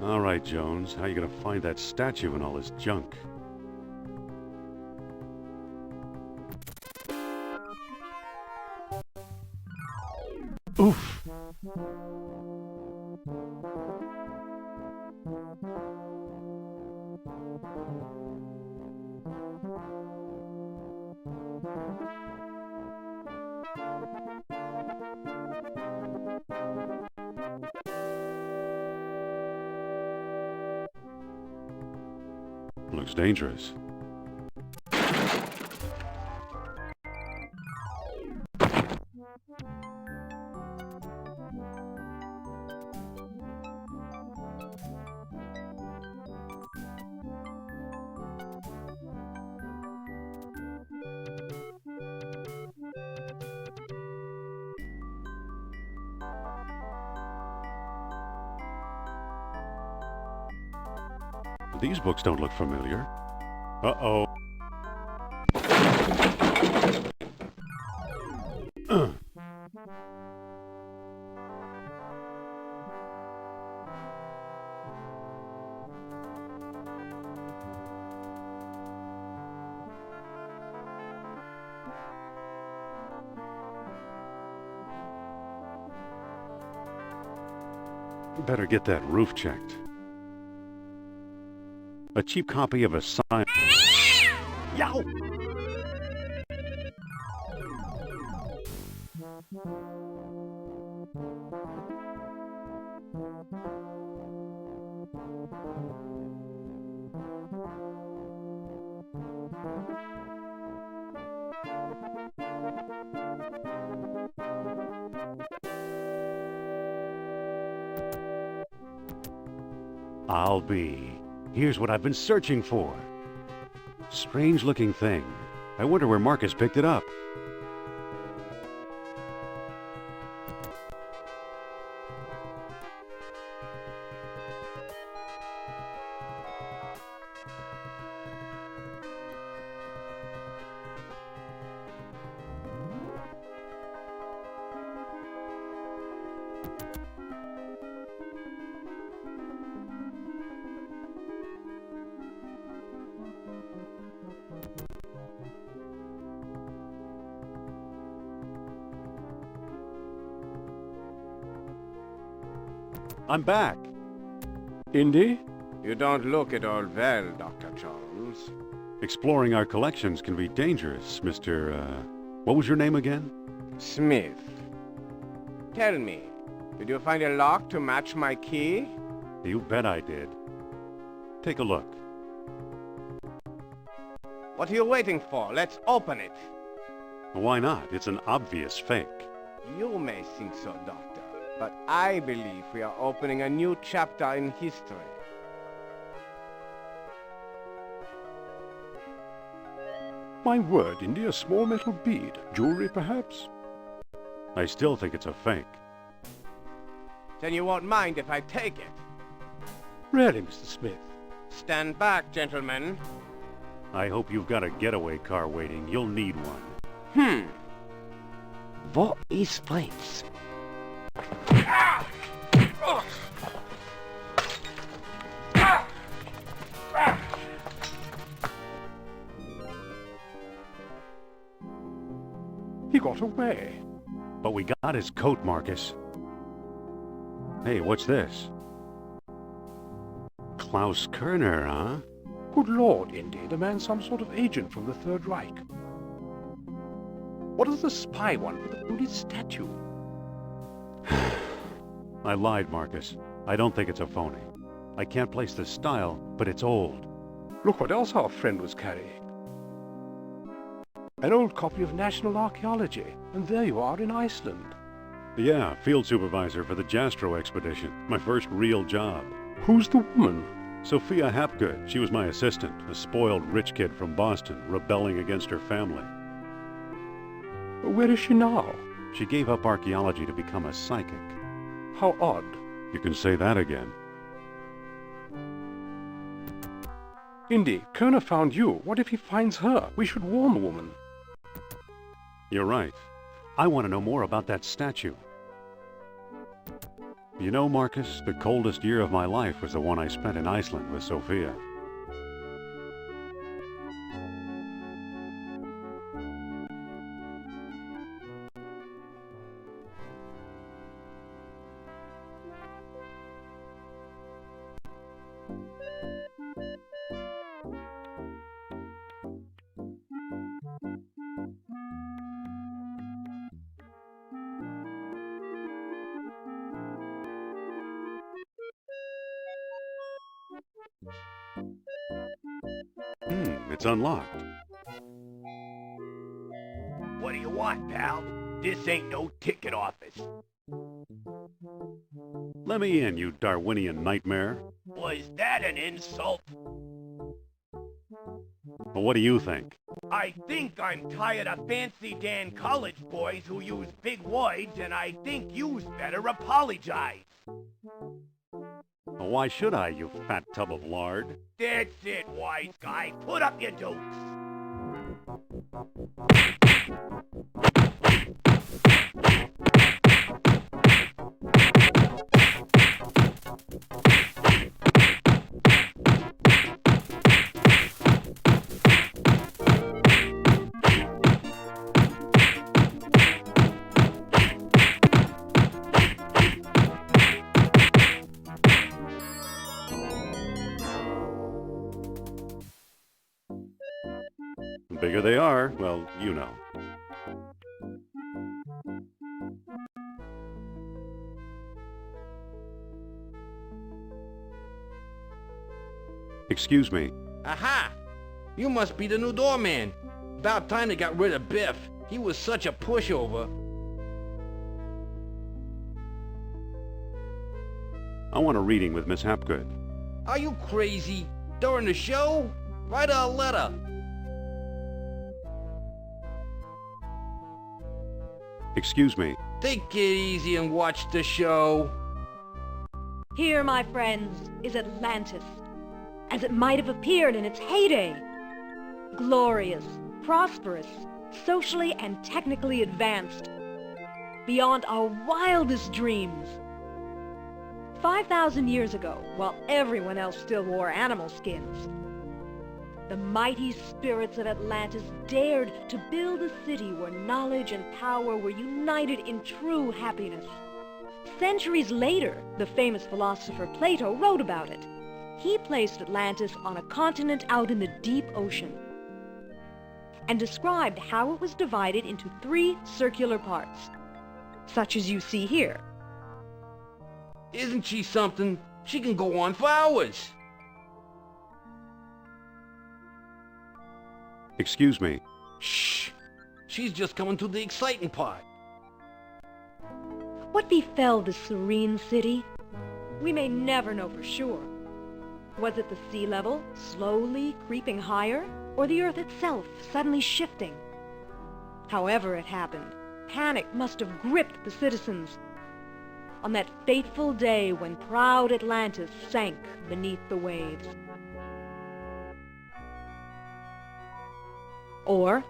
All right, Jones. How you gonna find that statue and all this junk? Oof! Looks dangerous. These books don't look familiar. Uh-oh. Better get that roof checked. A cheap copy of a sign. Yow! I'll be. Here's what I've been searching for. Strange-looking thing. I wonder where Marcus picked it up. I'm back. Indy? You don't look at all well, Dr. Jones. Exploring our collections can be dangerous, Mr. What was your name again? Smith. Tell me, did you find a lock to match my key? You bet I did. Take a look. What are you waiting for? Let's open it. Why not? It's an obvious fake. You may think so, Doctor, but I believe we are opening a new chapter in history. My word, Indy, a small metal bead. Jewelry, perhaps? I still think it's a fake. Then you won't mind if I take it. Really, Mr. Smith? Stand back, gentlemen. I hope you've got a getaway car waiting. You'll need one. What is this? He got away. But we got his coat, Marcus. Hey, what's this? Klaus Kerner, huh? Good Lord, Indy, the man's some sort of agent from the Third Reich. What does the spy want with the Buddhist statue? I lied, Marcus. I don't think it's a phony. I can't place the style, but it's old. Look what else our friend was carrying. An old copy of National Archaeology, and there you are in Iceland. Yeah, field supervisor for the Jastro expedition. My first real job. Who's the woman? Sophia Hapgood. She was my assistant, a spoiled rich kid from Boston, rebelling against her family. Where is she now? She gave up archaeology to become a psychic. How odd. You can say that again. Indy, Kerner found you. What if he finds her? We should warn the woman. You're right. I want to know more about that statue. You know, Marcus, the coldest year of my life was the one I spent in Iceland with Sophia. It's unlocked. What do you want, pal? This ain't no ticket office. Let me in, you Darwinian nightmare. Was that an insult? Well, what do you think? I think I'm tired of fancy Dan college boys who use big words, and I think you's better apologize. Well, why should I, you fat tub of lard? That's it, wise guy. Put up your dukes. The bigger they are, well, you know. Excuse me. Aha! You must be the new doorman. About time they got rid of Biff. He was such a pushover. I want a reading with Miss Hapgood. Are you crazy? During the show? Write her a letter. Excuse me. Take it easy and watch the show. Here, my friends, is Atlantis, as it might have appeared in its heyday. Glorious, prosperous, socially and technically advanced, beyond our wildest dreams. 5,000 years ago, while everyone else still wore animal skins, the mighty spirits of Atlantis dared to build a city where knowledge and power were united in true happiness. Centuries later, the famous philosopher Plato wrote about it. He placed Atlantis on a continent out in the deep ocean and described how it was divided into 3 circular parts, such as you see here. Isn't she something? She can go on for hours. Excuse me. Shh! She's just coming to the exciting part. What befell this serene city? We may never know for sure. Was it the sea level slowly creeping higher, or the earth itself suddenly shifting? However it happened, panic must have gripped the citizens on that fateful day when proud Atlantis sank beneath the waves. Or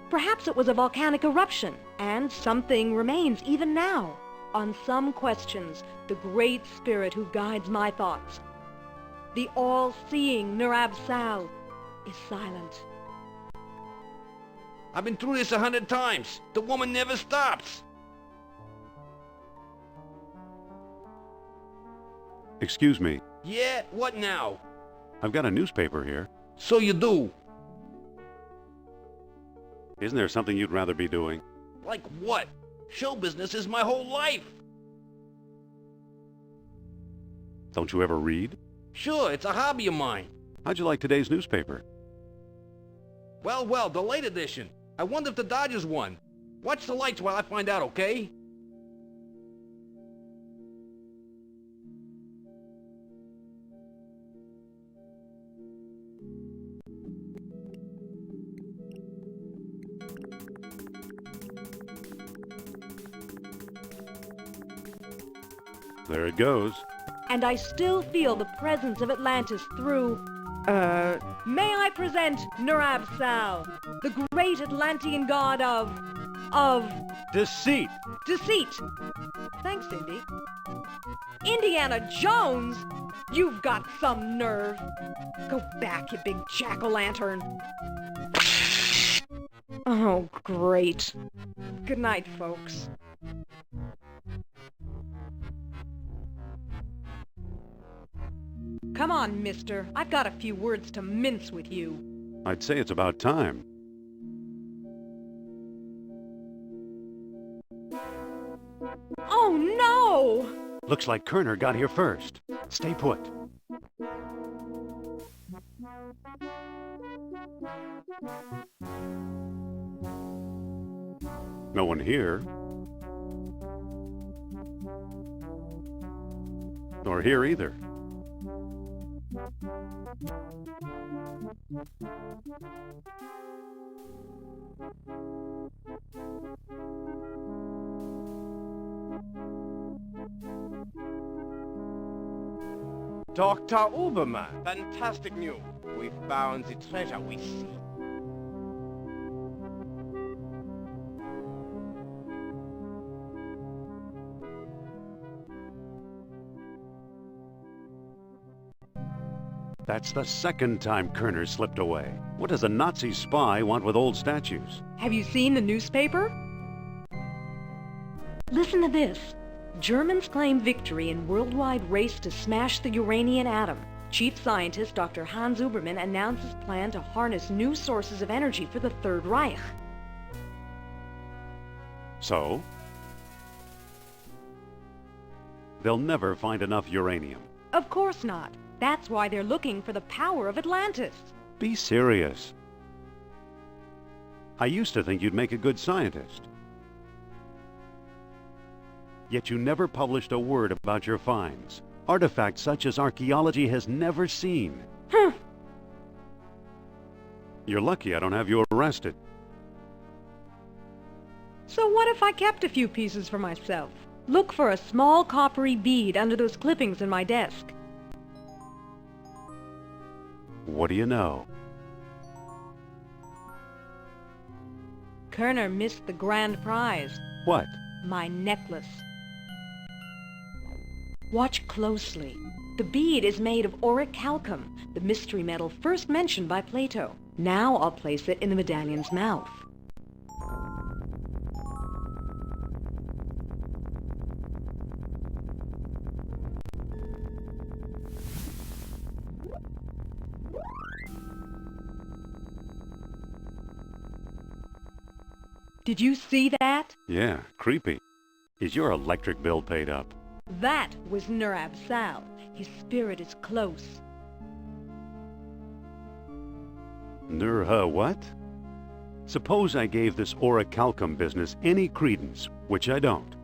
perhaps it was a volcanic eruption, and something remains even now. On some questions, the great spirit who guides my thoughts, the all-seeing Nurab-Sal, is silent. I've been through this 100 times. The woman never stops. Excuse me. Yeah, what now? I've got a newspaper here. So you do. Isn't there something you'd rather be doing? Like what? Show business is my whole life. Don't you ever read? Sure, it's a hobby of mine. How'd you like today's newspaper? Well, the late edition. I wonder if the Dodgers won. Watch the lights while I find out, okay? There it goes. And I still feel the presence of Atlantis through... May I present Nurab Sal, the great Atlantean god of... Deceit! deceit. Thanks, Indy. Indiana Jones? You've got some nerve. Go back, you big jack-o'-lantern. Oh, great. Good night, folks. Come on, mister. I've got a few words to mince with you. I'd say it's about time. Oh, no! Looks like Kerner got here first. Stay put. No one here. Nor here either. Dr. Uberman, fantastic news. We found the treasure we seek. That's the second time Kerner slipped away. What does a Nazi spy want with old statues? Have you seen the newspaper? Listen to this. Germans claim victory in worldwide race to smash the uranium atom. Chief scientist Dr. Hans Uberman announces plan to harness new sources of energy for the Third Reich. So? They'll never find enough uranium. Of course not. That's why they're looking for the power of Atlantis. Be serious. I used to think you'd make a good scientist. Yet you never published a word about your finds. Artifacts such as archaeology has never seen. You're lucky I don't have you arrested. So what if I kept a few pieces for myself? Look for a small coppery bead under those clippings in my desk. What do you know? Kerner missed the grand prize. What? My necklace. Watch closely. The bead is made of orichalcum, the mystery metal first mentioned by Plato. Now I'll place it in the medallion's mouth. Did you see that? Yeah, creepy. Is your electric bill paid up? That was Nurab Sal. His spirit is close. What? Suppose I gave this orichalcum business any credence, which I don't.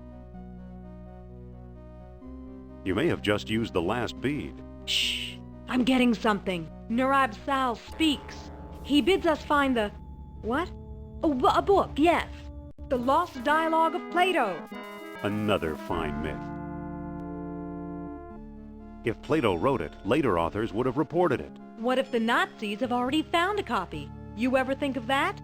You may have just used the last bead. Shh! I'm getting something. Nurab Sal speaks. He bids us find the... What? A book, yes. The Lost Dialogue of Plato. Another fine myth. If Plato wrote it, later authors would have reported it. What if the Nazis have already found a copy? You ever think of that?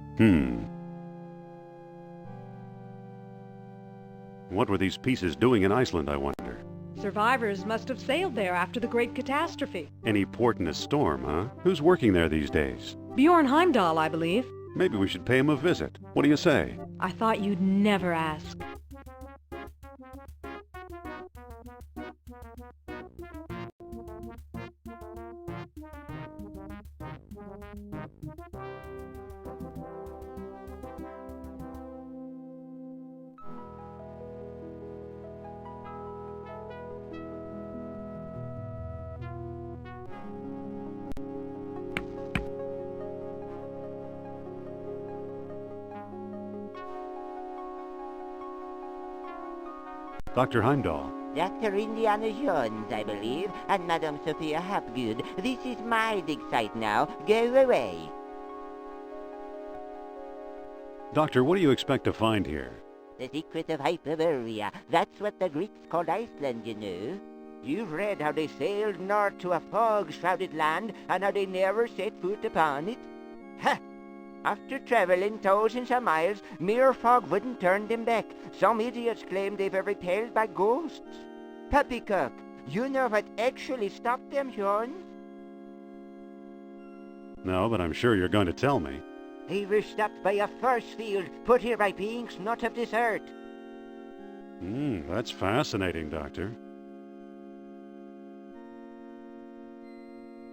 What were these pieces doing in Iceland, I wonder? Survivors must have sailed there after the Great Catastrophe. Any port in a storm, huh? Who's working there these days? Bjorn Heimdall, I believe. Maybe we should pay him a visit. What do you say? I thought you'd never ask. Dr. Heimdall. Dr. Indiana Jones, I believe, and Madame Sophia Hapgood. This is my dig site now. Go away. Doctor, what do you expect to find here? The secret of Hyperborea. That's what the Greeks called Iceland, you know. You've read how they sailed north to a fog-shrouded land and how they never set foot upon it? Ha! After traveling thousands of miles, mere fog wouldn't turn them back. Some idiots claim they were repelled by ghosts. Poppycock, you know what actually stopped them, Sean? No, but I'm sure you're going to tell me. They were stopped by a force field put here by beings not of this earth. That's fascinating, Doctor.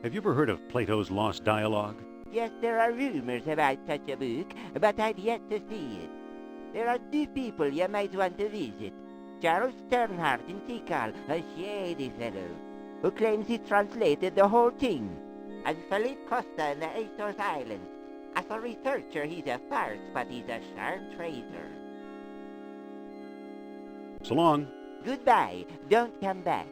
Have you ever heard of Plato's Lost Dialogue? Yes, there are rumors about such a book, but I've yet to see it. There are two people you might want to visit. Charles Sternhardt in Tikal, a shady fellow, who claims he translated the whole thing. And Philippe Costa in the Azores Islands. As a researcher, he's a farce, but he's a sharp trader. So long. Goodbye. Don't come back.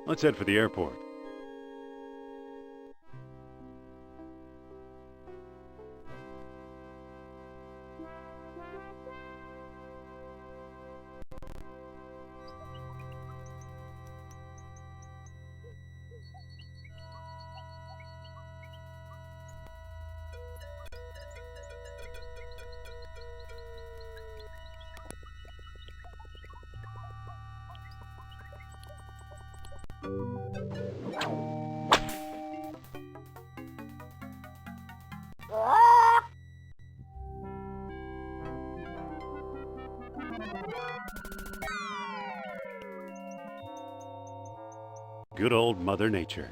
Let's head for the airport. Good old Mother Nature.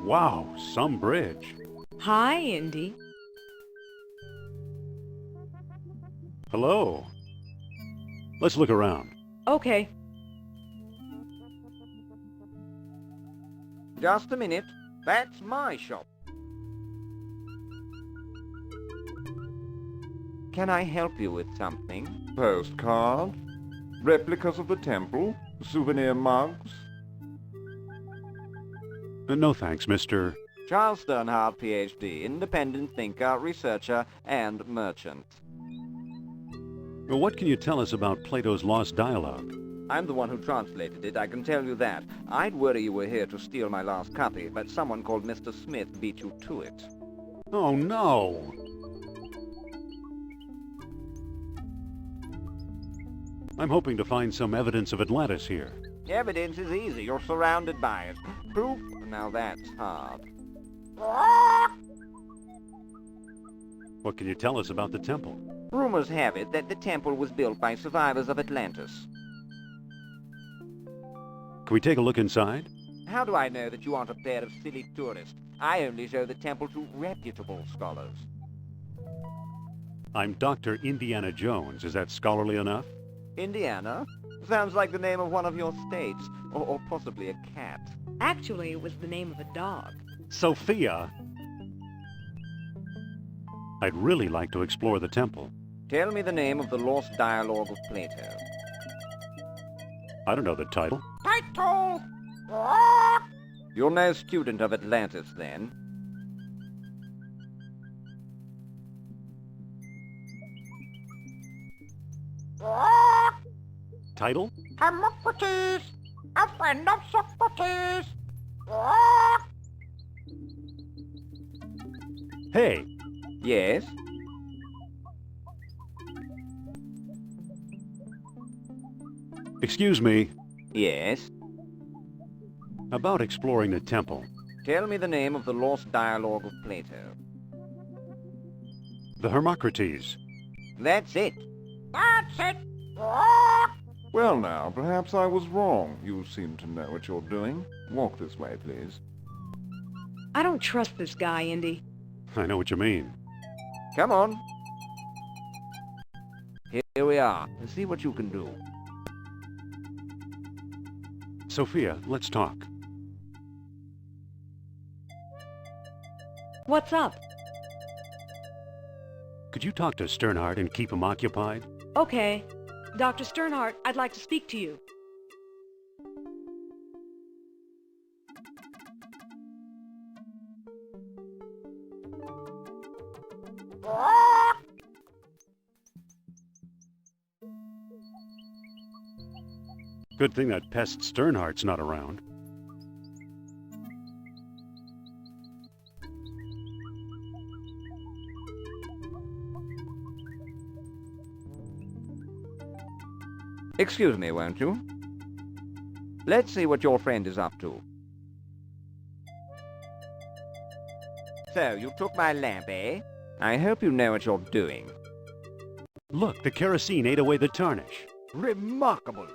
Wow, some bridge. Hi, Indy. Hello. Let's look around. Okay. Just a minute. That's my shop. Can I help you with something? Postcards? Replicas of the temple? Souvenir mugs? No thanks, Mr. Charles Sternhardt, Ph.D., independent thinker, researcher, and merchant. What can you tell us about Plato's Lost Dialogue? I'm the one who translated it, I can tell you that. I'd worry you were here to steal my last copy, but someone called Mr. Smith beat you to it. Oh, no! I'm hoping to find some evidence of Atlantis here. Evidence is easy. You're surrounded by it. Proof? Now that's hard. What can you tell us about the temple? Rumors have it that the temple was built by survivors of Atlantis. Can we take a look inside? How do I know that you aren't a pair of silly tourists? I only show the temple to reputable scholars. I'm Dr. Indiana Jones. Is that scholarly enough? Indiana? Sounds like the name of one of your states, or possibly a cat. Actually, it was the name of a dog. Sophia! I'd really like to explore the temple. Tell me the name of the lost dialogue of Plato. I don't know the title. Title! You're no student of Atlantis, then. Title? Hermocrates, a friend of Socrates. Hey! Yes? Excuse me. Yes? About exploring the temple. Tell me the name of the lost dialogue of Plato. The Hermocrates. That's it. That's it. Well now, perhaps I was wrong. You seem to know what you're doing. Walk this way, please. I don't trust this guy, Indy. I know what you mean. Come on. Here we are. See what you can do. Sophia, let's talk. What's up? Could you talk to Sternhardt and keep him occupied? Okay. Dr. Sternhardt, I'd like to speak to you. Good thing that pest Sternhardt's not around. Excuse me, won't you? Let's see what your friend is up to. So, you took my lamp, eh? I hope you know what you're doing. Look, the kerosene ate away the tarnish. Remarkable!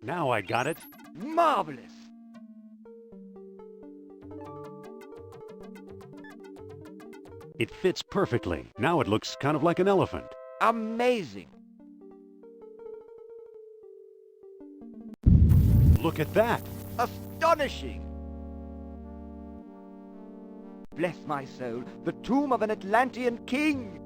Now I got it. Marvelous! It fits perfectly. Now it looks kind of like an elephant. Amazing! Look at that! Astonishing! Bless my soul, the tomb of an Atlantean king!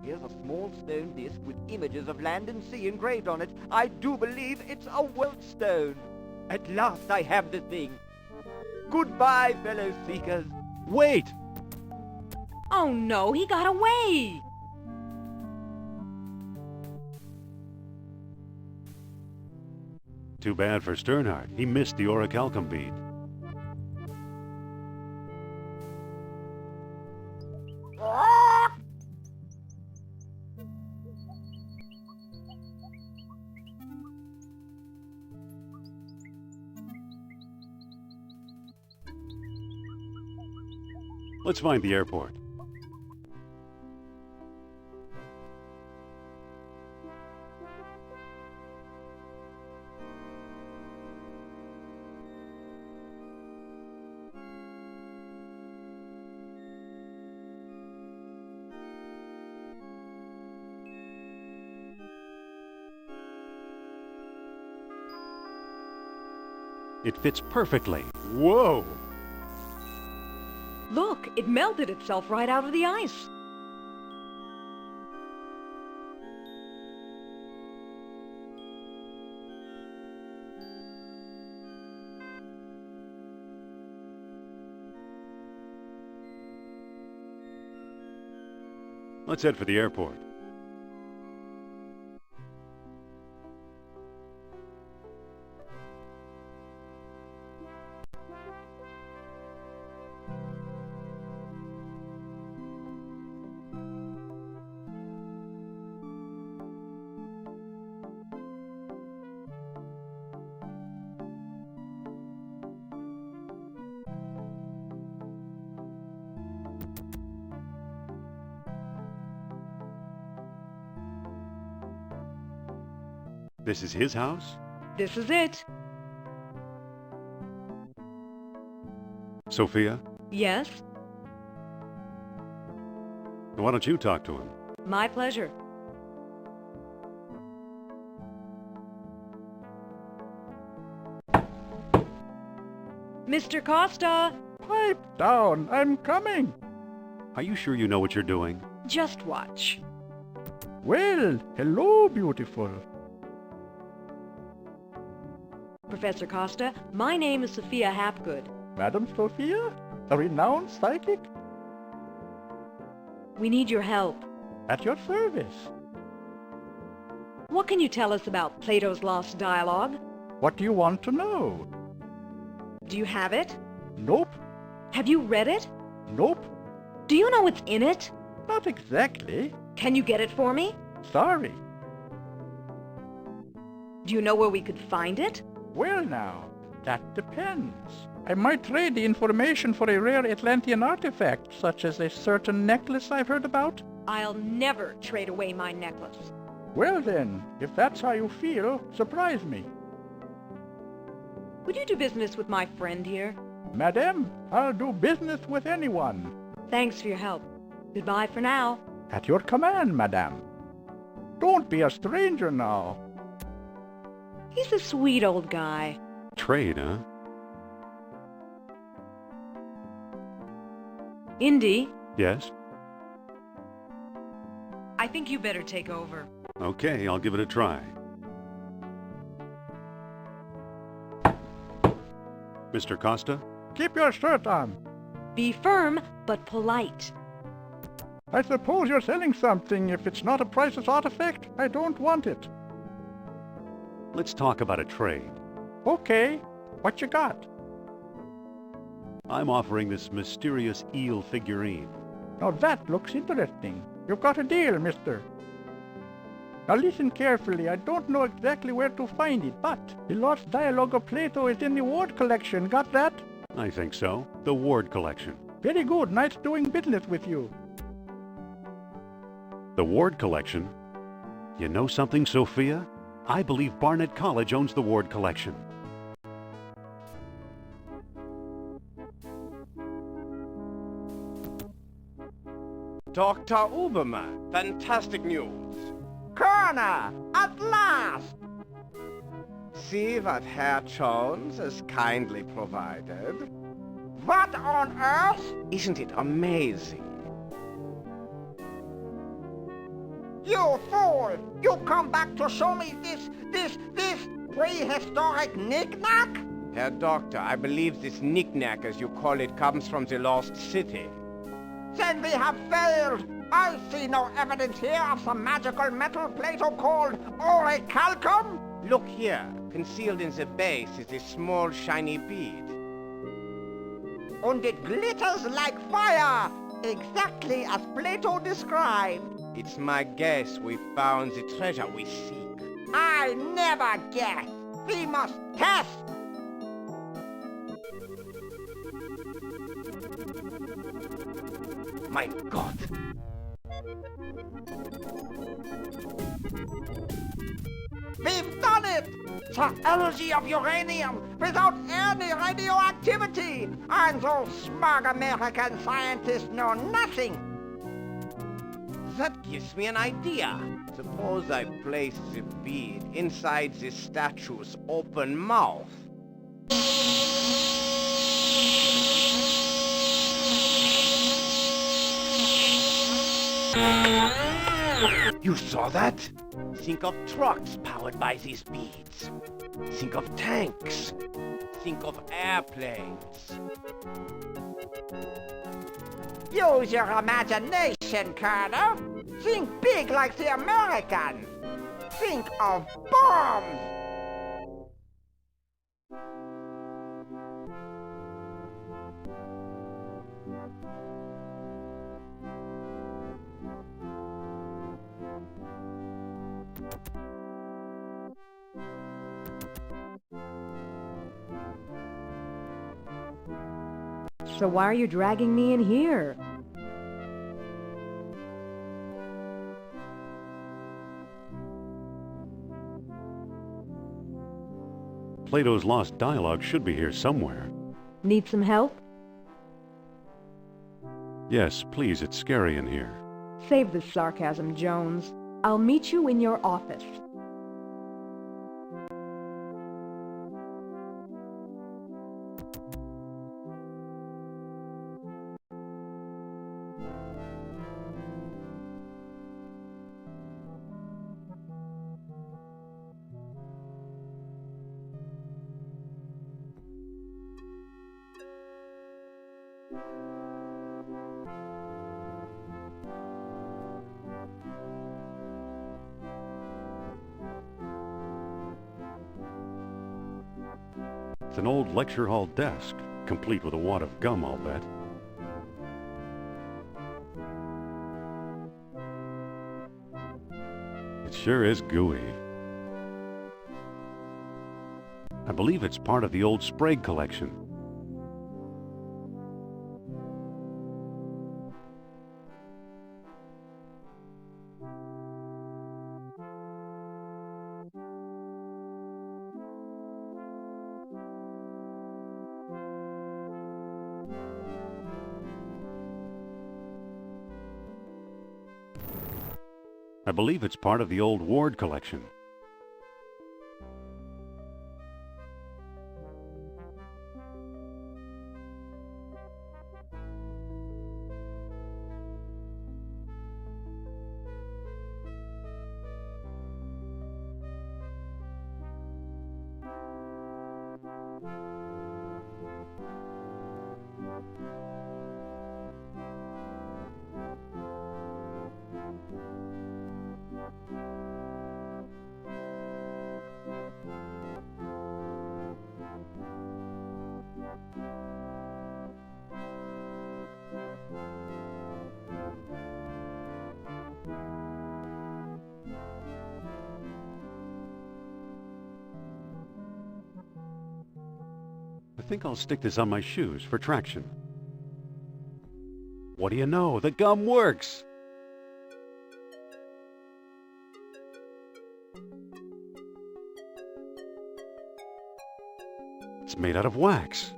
Here's a small stone disc with images of land and sea engraved on it. I do believe it's a Welt stone. At last I have the thing. Goodbye, fellow seekers. Wait! Oh no, he got away! Too bad for Sternhardt. He missed the orichalcum bead. Let's find the airport. It fits perfectly. Whoa! Look, it melted itself right out of the ice. Let's head for the airport. This is his house? This is it. Sophia, Yes? why don't you talk to him? My pleasure. Mr. Costa! Pipe down, I'm coming. Are you sure you know what you're doing? Just watch. Well, hello, beautiful. Professor Costa, my name is Sophia Hapgood. Madam Sophia, a renowned psychic, We need your help. at your service. What can you tell us about Plato's Lost Dialogue? What do you want to know? Do you have it? Nope, Have you read it? nope, Do you know what's in it? not exactly. Can you get it for me? Sorry. Do you know where we could find it? Well now, that depends. I might trade the information for a rare Atlantean artifact, such as a certain necklace I've heard about. I'll never trade away my necklace. Well then, if that's how you feel, surprise me. Would you do business with my friend here? Madame, I'll do business with anyone. Thanks for your help. Goodbye for now. At your command, madame. Don't be a stranger now. He's a sweet old guy. Trade, huh? Indy, Yes? I think you better take over. Okay, I'll give it a try. Mr. Costa? Keep your shirt on. Be firm, but polite. I suppose you're selling something. If it's not a priceless artifact, I don't want it. Let's talk about a trade. Okay, what you got? I'm offering this mysterious eel figurine. Now that looks interesting. You've got a deal, mister. Now listen carefully. I don't know exactly where to find it, but the lost dialogue of Plato is in the Ward collection. Got that? I think so. The Ward collection. Very good. Nice doing business with you. The Ward collection? You know something, Sophia? I believe Barnett College owns the Ward collection. Dr. Uberman, fantastic news. Colonel, at last! See what Herr Jones has kindly provided? What on earth? Isn't it amazing? You fool! You come back to show me this prehistoric knick-knack? Herr Doctor, I believe this knick-knack, as you call it, comes from the lost city. Then we have failed! I see no evidence here of some magical metal Plato called orichalcum! Look here. Concealed in the base is a small shiny bead. And it glitters like fire! Exactly as Plato described. It's my guess we found the treasure we seek. I never guess! We must test! My God! We've done it! The energy of uranium without any radioactivity! And those smug American scientists know nothing! That gives me an idea. Suppose I place the bead inside the statue's open mouth. You saw that? Think of trucks powered by these beads. Think of tanks. Think of airplanes. Use your imagination, Colonel! Think big like the Americans! Think of bombs! So why are you dragging me in here? Plato's lost dialogue should be here somewhere. Need some help? Yes, please, it's scary in here. Save the sarcasm, Jones. I'll meet you in your office. It's an old lecture hall desk, complete with a wad of gum, I'll bet. It sure is gooey. I believe it's part of the old Sprague collection. I believe it's part of the old Ward collection. I think I'll stick this on my shoes for traction. What do you know? The gum works! It's made out of wax.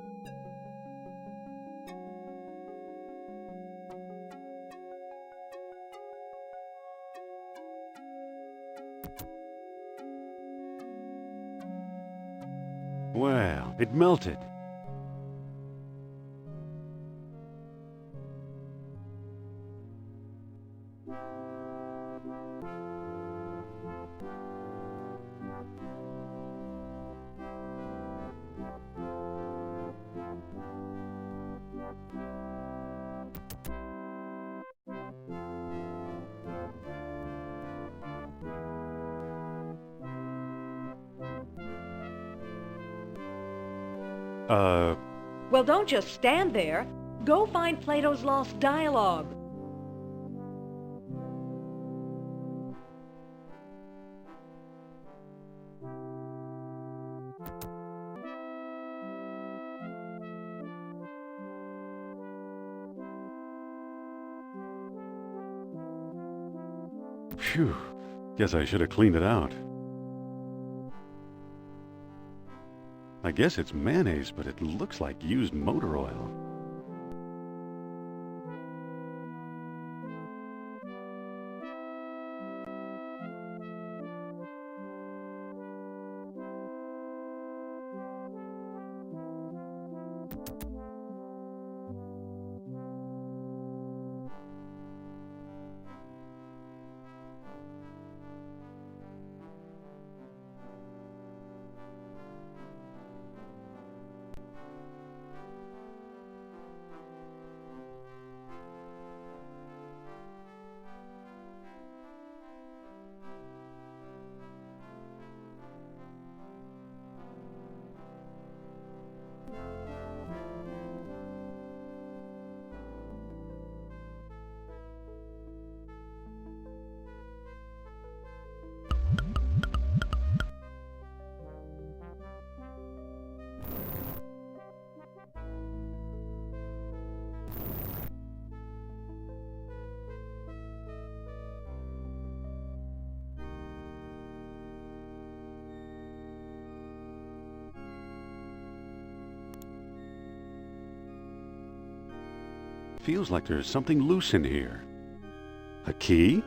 Well, it melted. Well, don't just stand there. Go find Plato's lost dialogue. Phew. Guess I should have cleaned it out. I guess it's mayonnaise, but it looks like used motor oil. Feels like there's something loose in here. A key?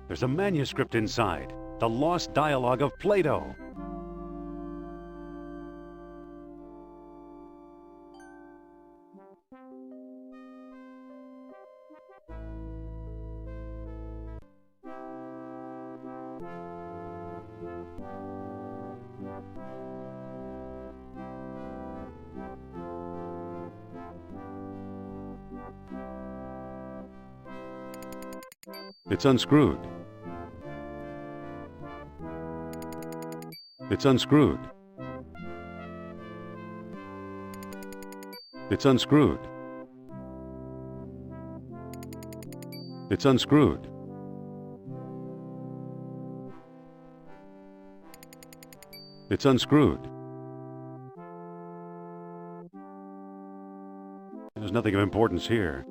There's a manuscript inside. The lost dialogue of Plato. It's unscrewed. It's unscrewed. It's unscrewed. It's unscrewed. It's unscrewed. There's nothing of importance here.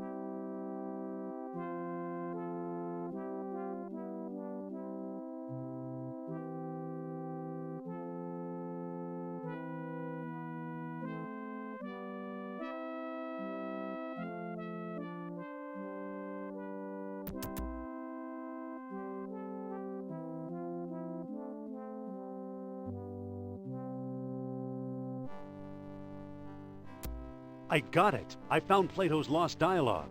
I got it. I found Plato's lost dialogue.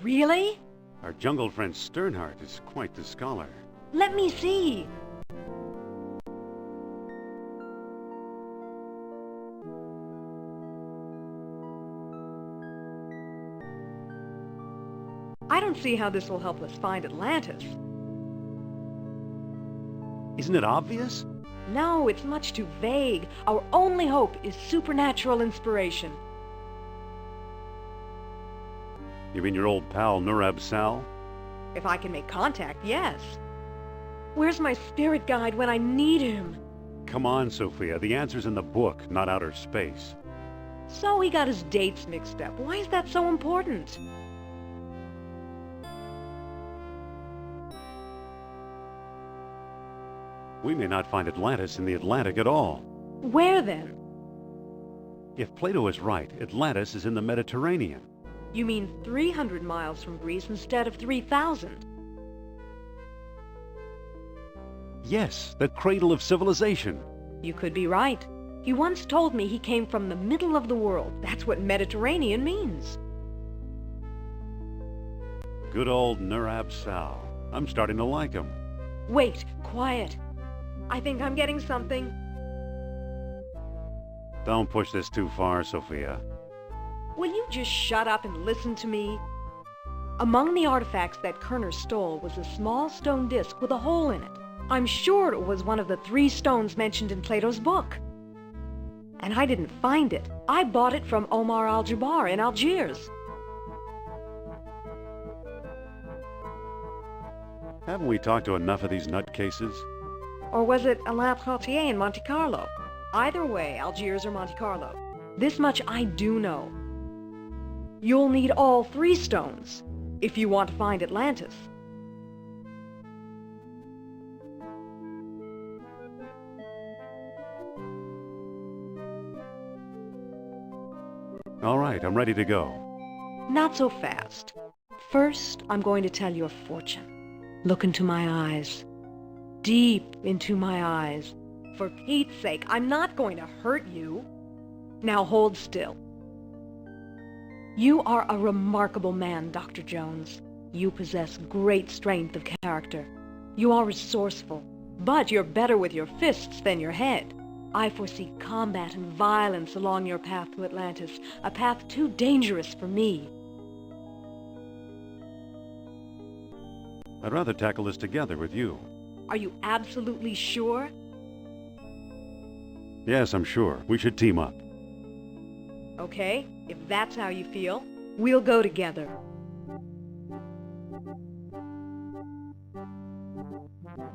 Really? Our jungle friend Sternhardt is quite the scholar. Let me see. I don't see how this will help us find Atlantis. Isn't it obvious? No, it's much too vague. Our only hope is supernatural inspiration. You mean your old pal Nurab Sal? If I can make contact, yes. Where's my spirit guide when I need him? Come on, Sophia. The answer's in the book, not outer space. So he got his dates mixed up. Why is that so important? We may not find Atlantis in the Atlantic at all. Where then? If Plato is right, Atlantis is in the Mediterranean. You mean 300 miles from Greece instead of 3,000? Yes, the cradle of civilization. You could be right. He once told me he came from the middle of the world. That's what Mediterranean means. Good old Nurab Sal. I'm starting to like him. Wait, quiet. I think I'm getting something. Don't push this too far, Sophia. Will you just shut up and listen to me? Among the artifacts that Kerner stole was a small stone disc with a hole in it. I'm sure it was one of the 3 stones mentioned in Plato's book. And I didn't find it. I bought it from Omar al-Jabbar in Algiers. Haven't we talked to enough of these nutcases? Or was it Alain Trottier in Monte Carlo? Either way, Algiers or Monte Carlo. This much I do know. You'll need all 3 stones if you want to find Atlantis. All right, I'm ready to go. Not so fast. First, I'm going to tell your fortune. Look into my eyes. Deep into my eyes. For Pete's sake, I'm not going to hurt you. Now hold still. You are a remarkable man, Dr. Jones. You possess great strength of character. You are resourceful, but you're better with your fists than your head. I foresee combat and violence along your path to Atlantis, a path too dangerous for me. I'd rather tackle this together with you. Are you absolutely sure? Yes, I'm sure. We should team up. Okay, if that's how you feel, we'll go together.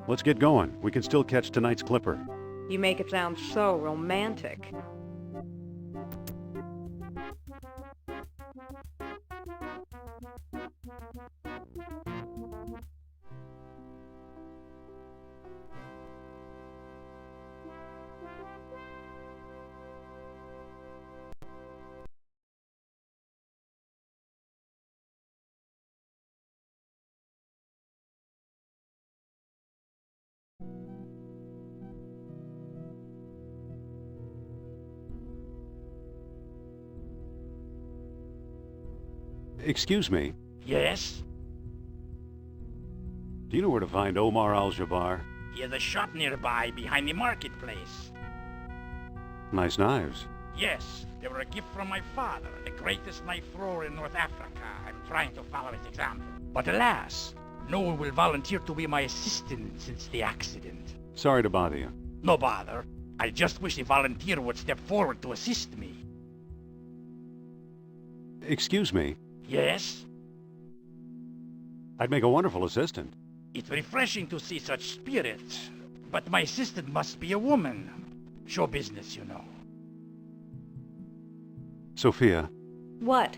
Let's get going. We can still catch tonight's clipper. You make it sound so romantic. Excuse me. Yes? Do you know where to find Omar al-Jabbar? He has a shop nearby behind the marketplace. Nice knives. Yes, they were a gift from my father, the greatest knife thrower in North Africa. I'm trying to follow his example. But alas, no one will volunteer to be my assistant since the accident. Sorry to bother you. No bother. I just wish a volunteer would step forward to assist me. Excuse me. Yes? I'd make a wonderful assistant. It's refreshing to see such spirit, but my assistant must be a woman. Show business, you know. Sophia, What?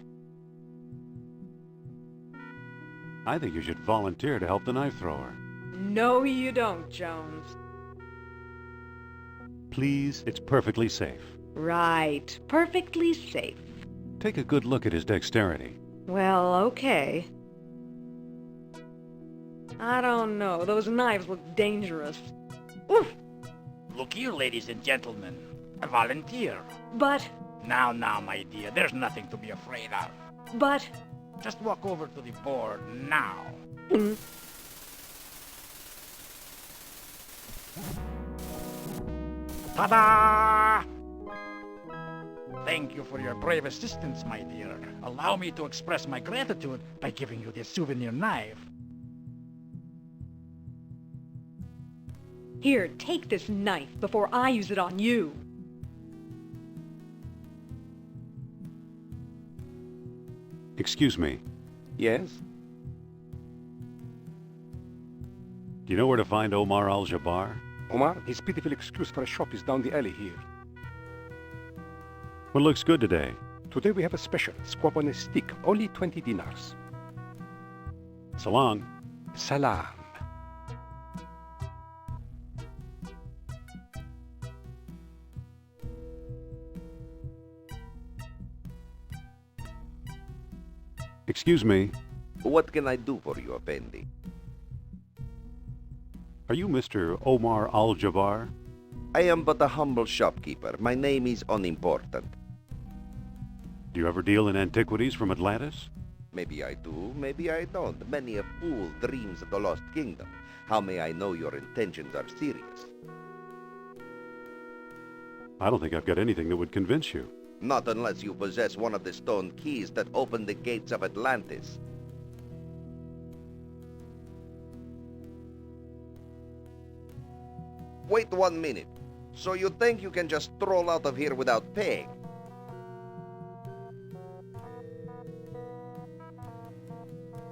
I think you should volunteer to help the knife thrower. No, you don't, Jones. Please, it's perfectly safe. Right. Perfectly safe. Take a good look at his dexterity. Well, okay. I don't know. Those knives look dangerous. Oof! Look here, ladies and gentlemen. A volunteer. But Now, my dear, there's nothing to be afraid of. But... Just walk over to the board now. Ta-da! Thank you for your brave assistance, my dear. Allow me to express my gratitude by giving you this souvenir knife. Here, take this knife before I use it on you. Excuse me. Yes? Do you know where to find Omar Al-Jabbar? Omar, his pitiful excuse for a shop is down the alley here. What looks good today? Today we have a special, squab on a stick, only 20 dinars. So long. Salam. Excuse me. What can I do for you, Effendi? Are you Mr. Omar Al-Jabbar? I am but a humble shopkeeper. My name is unimportant. Do you ever deal in antiquities from Atlantis? Maybe I do, maybe I don't. Many a fool dreams of the lost kingdom. How may I know your intentions are serious? I don't think I've got anything that would convince you. Not unless you possess one of the stone keys that open the gates of Atlantis. Wait 1 minute. So you think you can just stroll out of here without paying?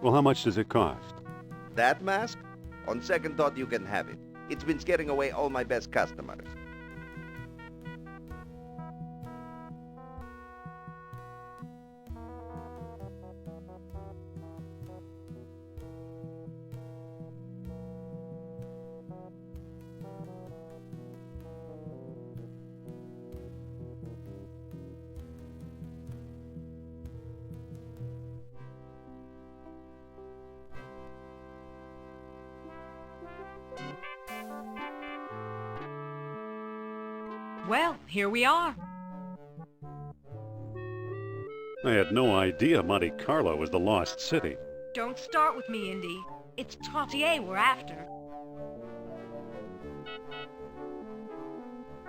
Well, how much does it cost? That mask? On second thought, you can have it. It's been scaring away all my best customers. Well, here we are. I had no idea Monte Carlo was the lost city. Don't start with me, Indy. It's Trottier we're after.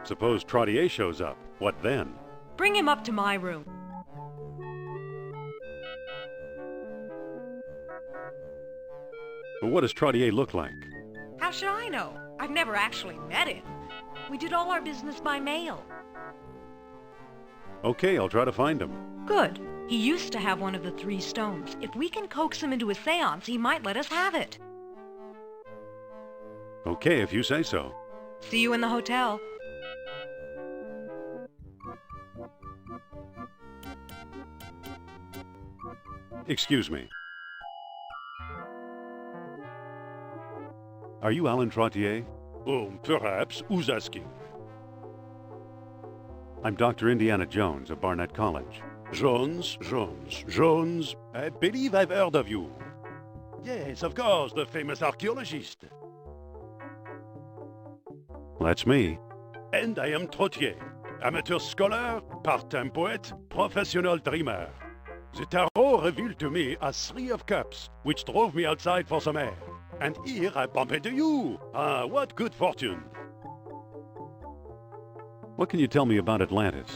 Suppose Trottier shows up. What then? Bring him up to my room. But what does Trottier look like? How should I know? I've never actually met him. We did all our business by mail. Okay, I'll try to find him. Good. He used to have one of the 3 stones. If we can coax him into a seance, he might let us have it. Okay, if you say so. See you in the hotel. Excuse me. Are you Alan Trottier? Oh, perhaps. Who's asking? I'm Dr. Indiana Jones of Barnett College. Jones. I believe I've heard of you. Yes, of course, the famous archaeologist. That's me. And I am Trottier, amateur scholar, part-time poet, professional dreamer. The tarot revealed to me a 3 of cups, which drove me outside for some air. And here I bump into you. Ah, what good fortune. What can you tell me about Atlantis?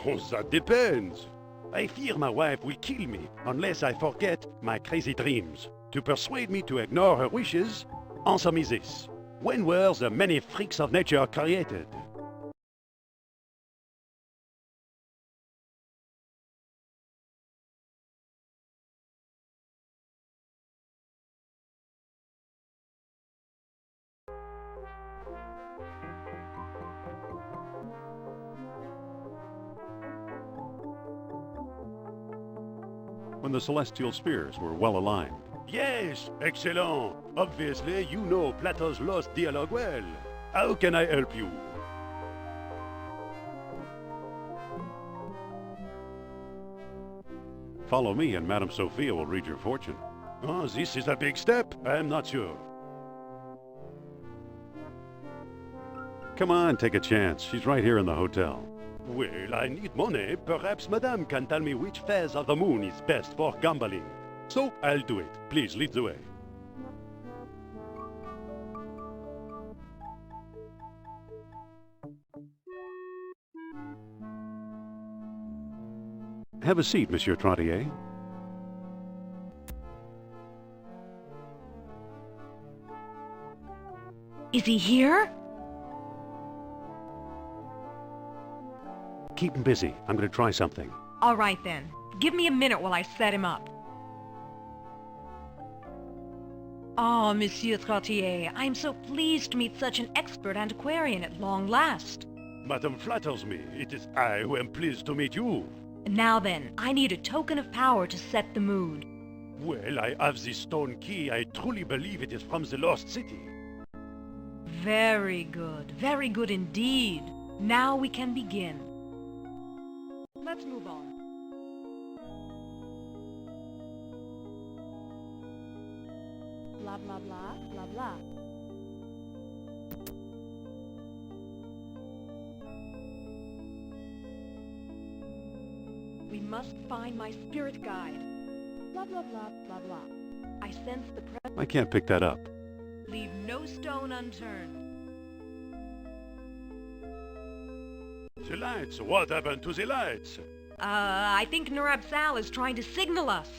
Oh, that depends. I fear my wife will kill me unless I forget my crazy dreams. To persuade me to ignore her wishes, answer me this. When were the many freaks of nature created? When the celestial spheres were well aligned. Yes, excellent. Obviously, you know Plato's lost dialogue well. How can I help you? Follow me and Madame Sophia will read your fortune. Oh, this is a big step. I'm not sure. Come on, take a chance. She's right here in the hotel. Well, I need money. Perhaps Madame can tell me which phase of the moon is best for gambling. So, I'll do it. Please lead the way. Have a seat, Monsieur Trottier. Is he here? Keep him busy. I'm going to try something. All right then. Give me a minute while I set him up. Oh, Monsieur Trottier, I'm so pleased to meet such an expert antiquarian at long last. Madame flatters me. It is I who am pleased to meet you. Now then, I need a token of power to set the mood. Well, I have this stone key. I truly believe it is from the lost city. Very good indeed. Now we can begin. Let's move on. Blah, blah, blah, blah, blah. We must find my spirit guide. Blah, blah, blah, blah, blah. I sense the I can't pick that up. Leave no stone unturned. The lights. What happened to the lights? I think Nurab Sal is trying to signal us.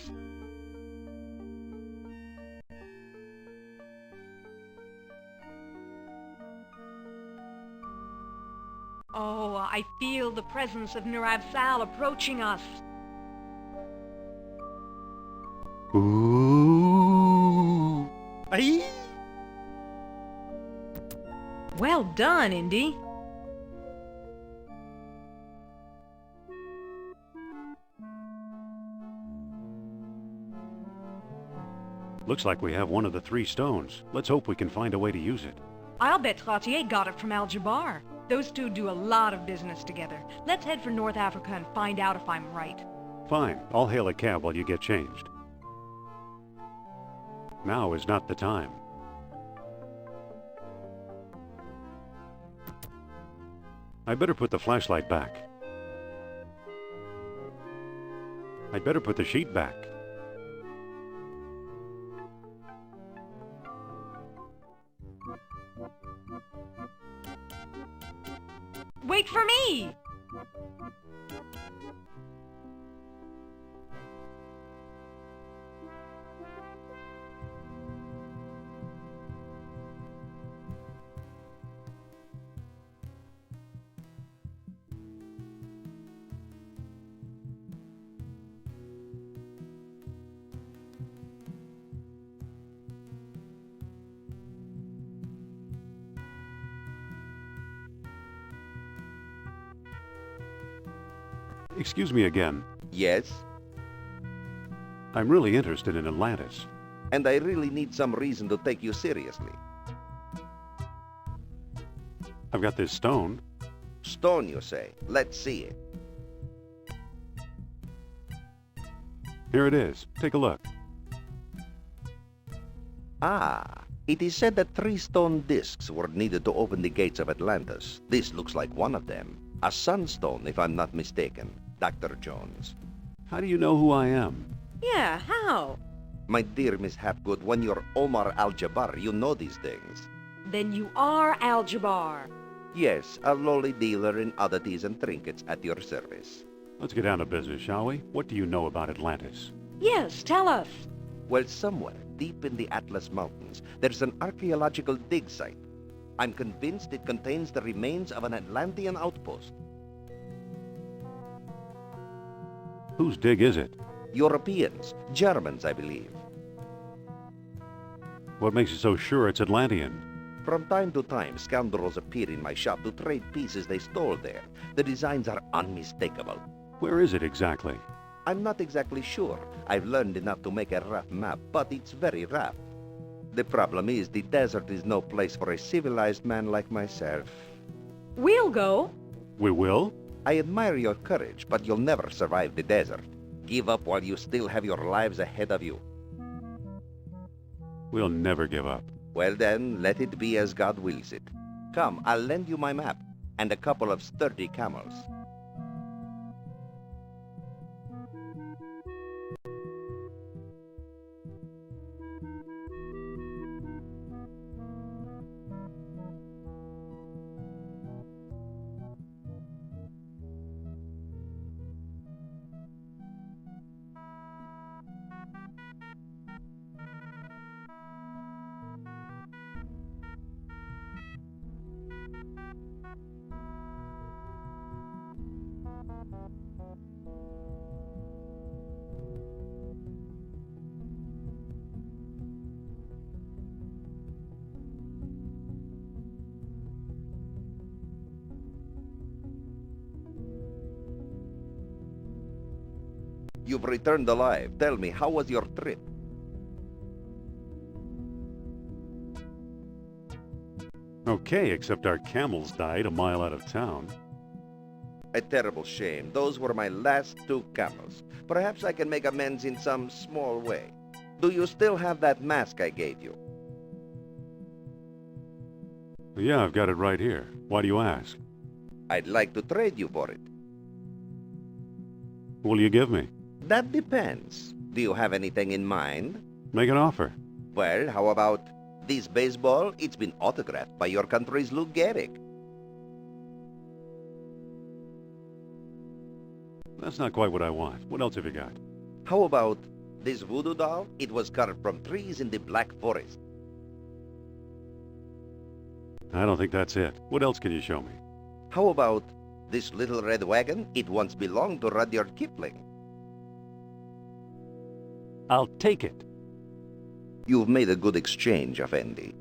Oh, I feel the presence of Nurab Sal approaching us. Ooh. Aye. Well done, Indy. Looks like we have one of the 3 stones. Let's hope we can find a way to use it. I'll bet Trottier got it from Al-Jabbar. Those two do a lot of business together. Let's head for North Africa and find out if I'm right. Fine. I'll hail a cab while you get changed. Now is not the time. I better put the flashlight back. I'd better put the sheet back. Wait for me! Excuse me again. Yes? I'm really interested in Atlantis. And I really need some reason to take you seriously. I've got this stone. Stone, you say? Let's see it. Here it is. Take a look. Ah, it is said that 3 stone discs were needed to open the gates of Atlantis. This looks like one of them. A sunstone, if I'm not mistaken, Dr. Jones. How do you know who I am? Yeah, how? My dear Miss Hapgood, when you're Omar Al-Jabbar, you know these things. Then you are Al-Jabbar. Yes, a lowly dealer in oddities and trinkets at your service. Let's get down to business, shall we? What do you know about Atlantis? Yes, tell us. Well, somewhere deep in the Atlas Mountains, there's an archaeological dig site. I'm convinced it contains the remains of an Atlantean outpost. Whose dig is it? Europeans, Germans, I believe. What makes you so sure it's Atlantean? From time to time, scoundrels appear in my shop to trade pieces they stole there. The designs are unmistakable. Where is it exactly? I'm not exactly sure. I've learned enough to make a rough map, but it's very rough. The problem is the desert is no place for a civilized man like myself. We'll go. We will? I admire your courage, but you'll never survive the desert. Give up while you still have your lives ahead of you. We'll never give up. Well then, let it be as God wills it. Come, I'll lend you my map, and a couple of sturdy camels. You've returned alive. Tell me, how was your trip? Okay, except our camels died a mile out of town. A terrible shame. Those were my last 2 camels. Perhaps I can make amends in some small way. Do you still have that mask I gave you? Yeah, I've got it right here. Why do you ask? I'd like to trade you for it. What will you give me? That depends. Do you have anything in mind? Make an offer. Well, how about this baseball? It's been autographed by your country's Lou Gehrig. That's not quite what I want. What else have you got? How about this voodoo doll? It was carved from trees in the Black Forest. I don't think that's it. What else can you show me? How about this little red wagon? It once belonged to Rudyard Kipling. I'll take it. You've made a good exchange, Effendi.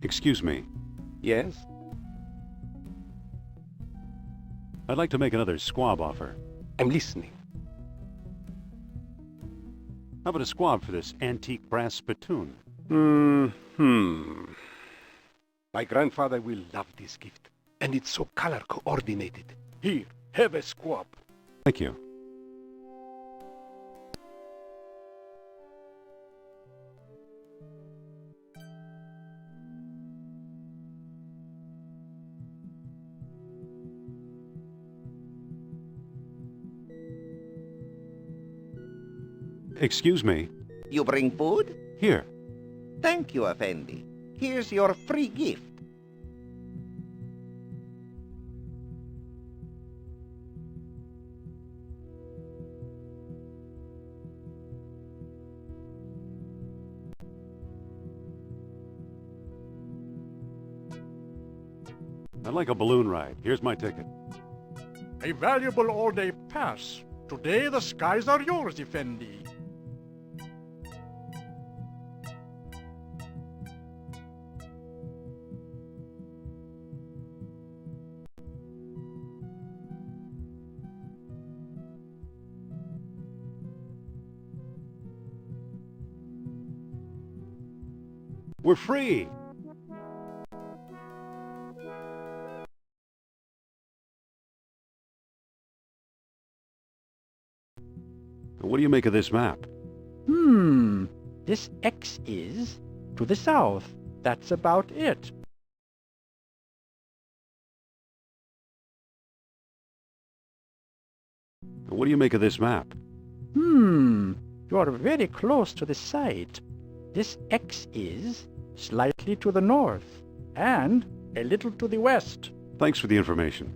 Excuse me. Yes? I'd like to make another squab offer. I'm listening. How about a squab for this antique brass spittoon? My grandfather will love this gift. And it's so color coordinated. Here, have a squab. Thank you. Excuse me. You bring food? Here. Thank you, Effendi. Here's your free gift. I'd like a balloon ride. Here's my ticket. A valuable all-day pass. Today the skies are yours, Effendi. We're free! What do you make of this map? This X is to the south. That's about it. What do you make of this map? You are very close to the site. This X is slightly to the north and a little to the west. Thanks for the information.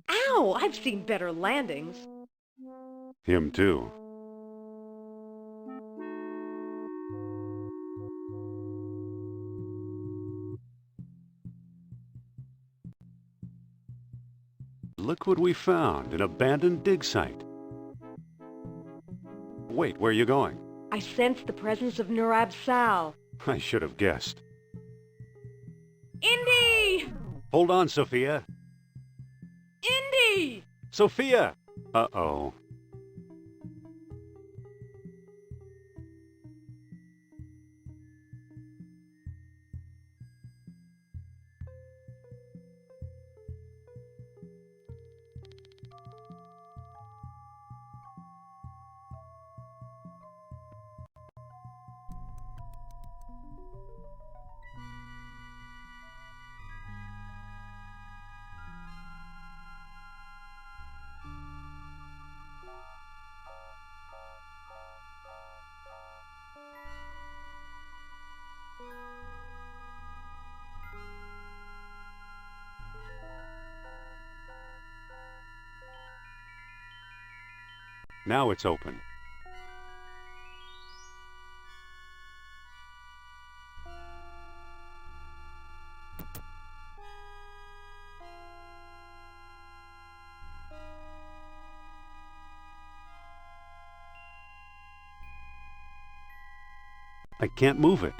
Ow! I've seen better landings. Him too. look what we found, an abandoned dig site. Wait, where are you going? I sensed the presence of Nurab Sal. I should have guessed. Indy! Hold on, Sophia. Indy! Sophia! Uh-oh. Now it's open. I can't move it.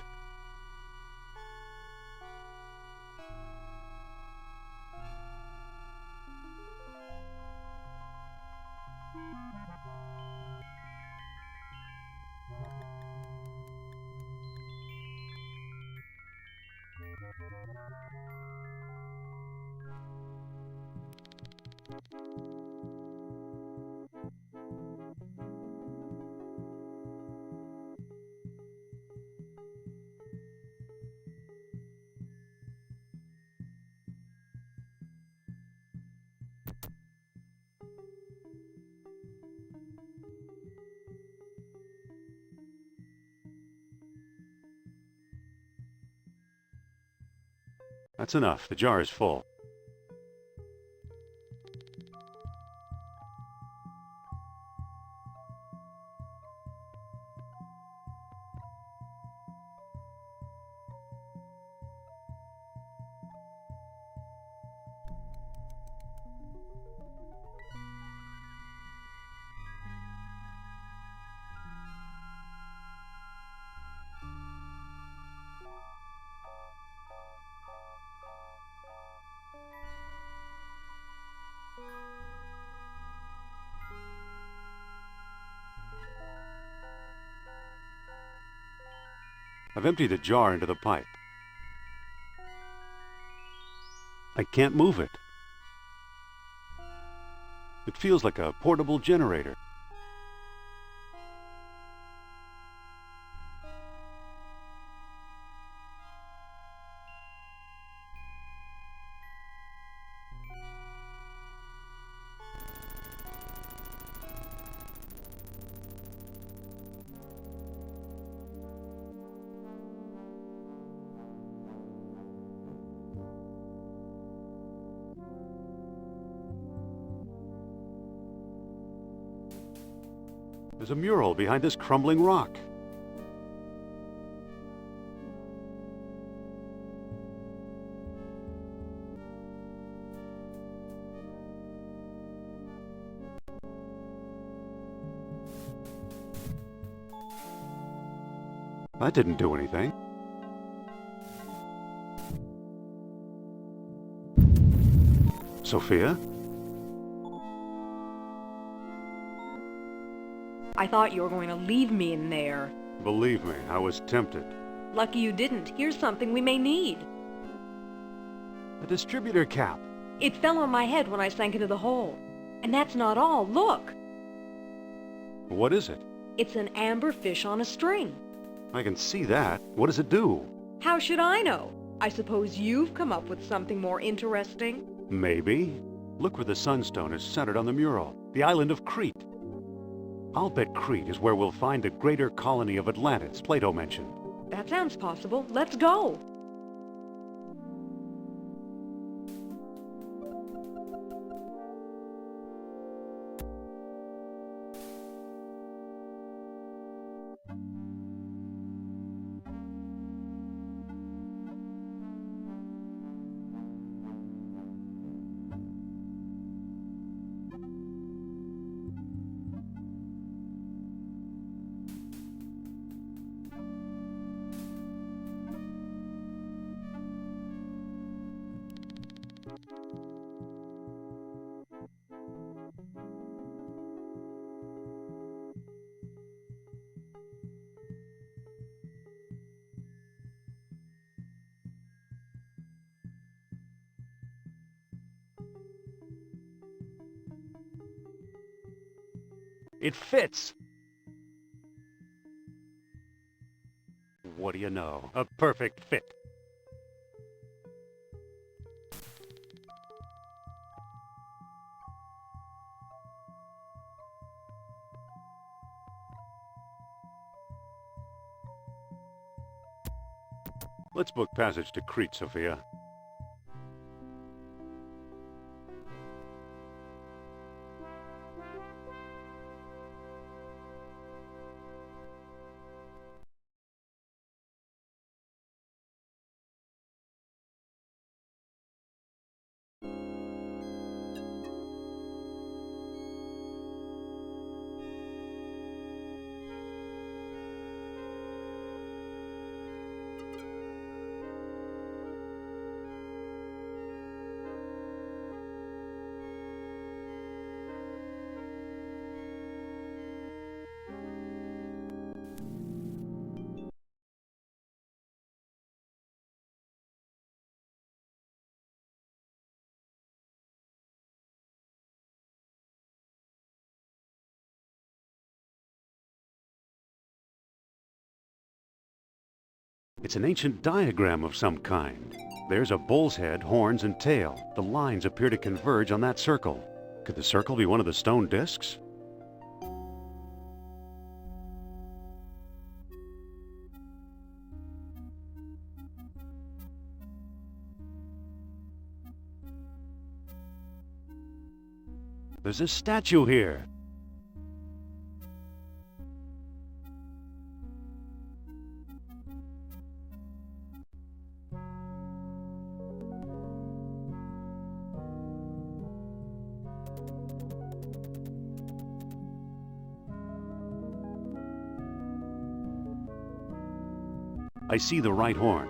That's enough. The jar is full. I've emptied the jar into the pipe. I can't move it. It feels like a portable generator. There's a mural behind this crumbling rock. That didn't do anything. Sophia? I thought you were going to leave me in there. Believe me, I was tempted. Lucky you didn't. Here's something we may need. A distributor cap. It fell on my head when I sank into the hole. And that's not all. Look! What is it? It's an amber fish on a string. I can see that. What does it do? How should I know? I suppose you've come up with something more interesting? Maybe. Look where the sunstone is centered on the mural. The island of Crete. I'll bet Crete is where we'll find the greater colony of Atlantis Plato mentioned. That sounds possible. Let's go. It fits! What do you know? A perfect fit. Let's book passage to Crete, Sophia. It's an ancient diagram of some kind. There's a bull's head, horns, and tail. The lines appear to converge on that circle. Could the circle be one of the stone discs? There's a statue here. I see the right horn.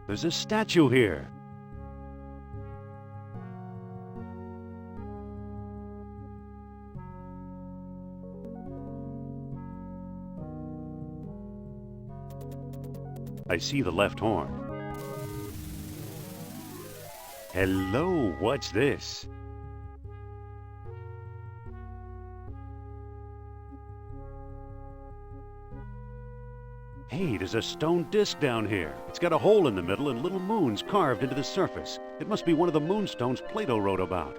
There's a statue here. I see the left horn. Hello, what's this? Hey, there's a stone disc down here. It's got a hole in the middle and little moons carved into the surface. It must be one of the moonstones Plato wrote about.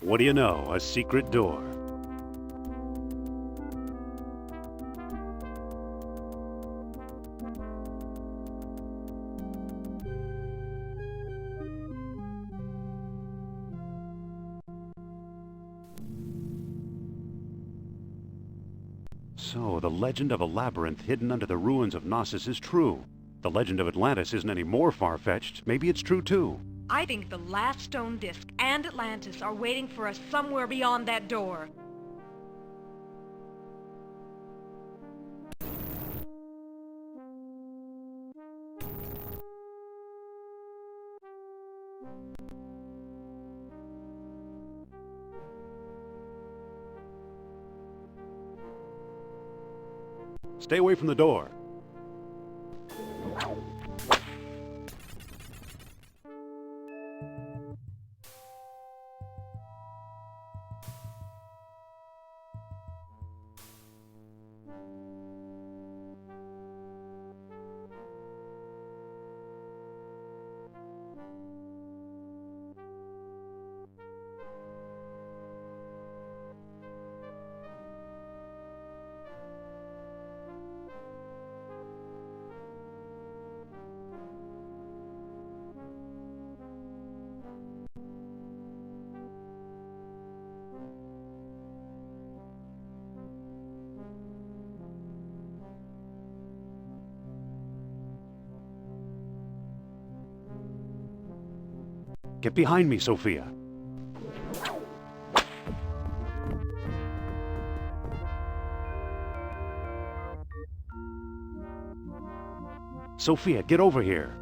What do you know? A secret door. So, the legend of a labyrinth hidden under the ruins of Knossos is true. The legend of Atlantis isn't any more far-fetched. Maybe it's true, too. I think the last stone disc and Atlantis are waiting for us somewhere beyond that door. Stay away from the door. Get behind me, Sophia. Sophia, get over here.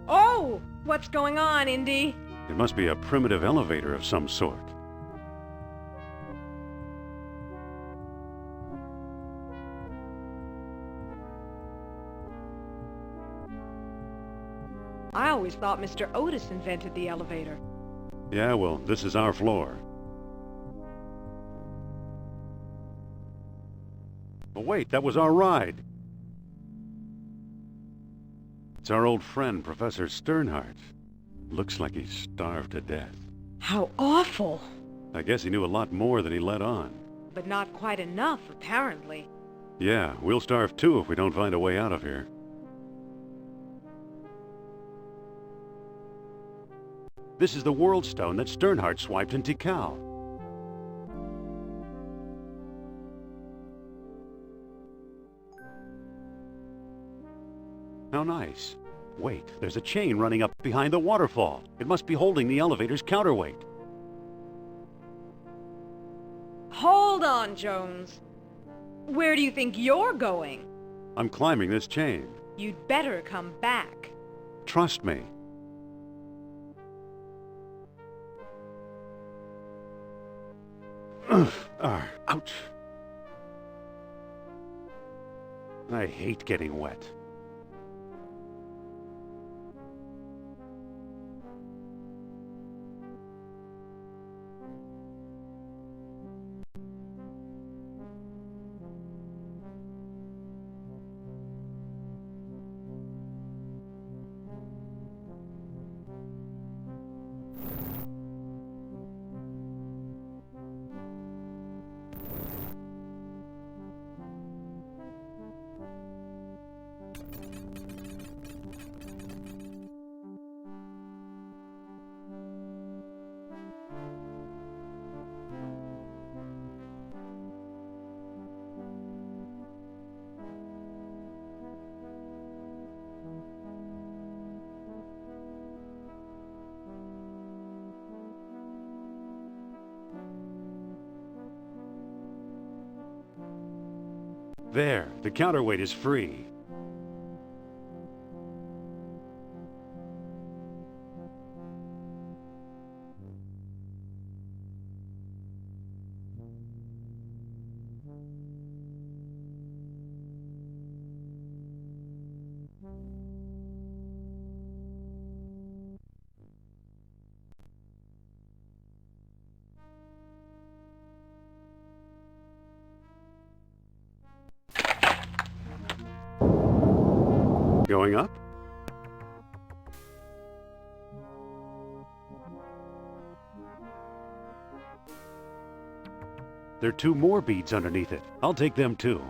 Oh! What's going on, Indy? It must be a primitive elevator of some sort. I always thought Mr. Otis invented the elevator. Yeah, well, this is our floor. But wait, that was our ride. It's our old friend, Professor Sternhardt. Looks like he's starved to death. How awful! I guess he knew a lot more than he let on. But not quite enough, apparently. Yeah, we'll starve too if we don't find a way out of here. This is the World Stone that Sternhardt swiped in Tikal. How nice. Wait, there's a chain running up behind the waterfall. It must be holding the elevator's counterweight. Hold on, Jones. Where do you think you're going? I'm climbing this chain. You'd better come back. Trust me. Ouch. I hate getting wet. There, the counterweight is free. Going up? There are 2 more beads underneath it. I'll take them too.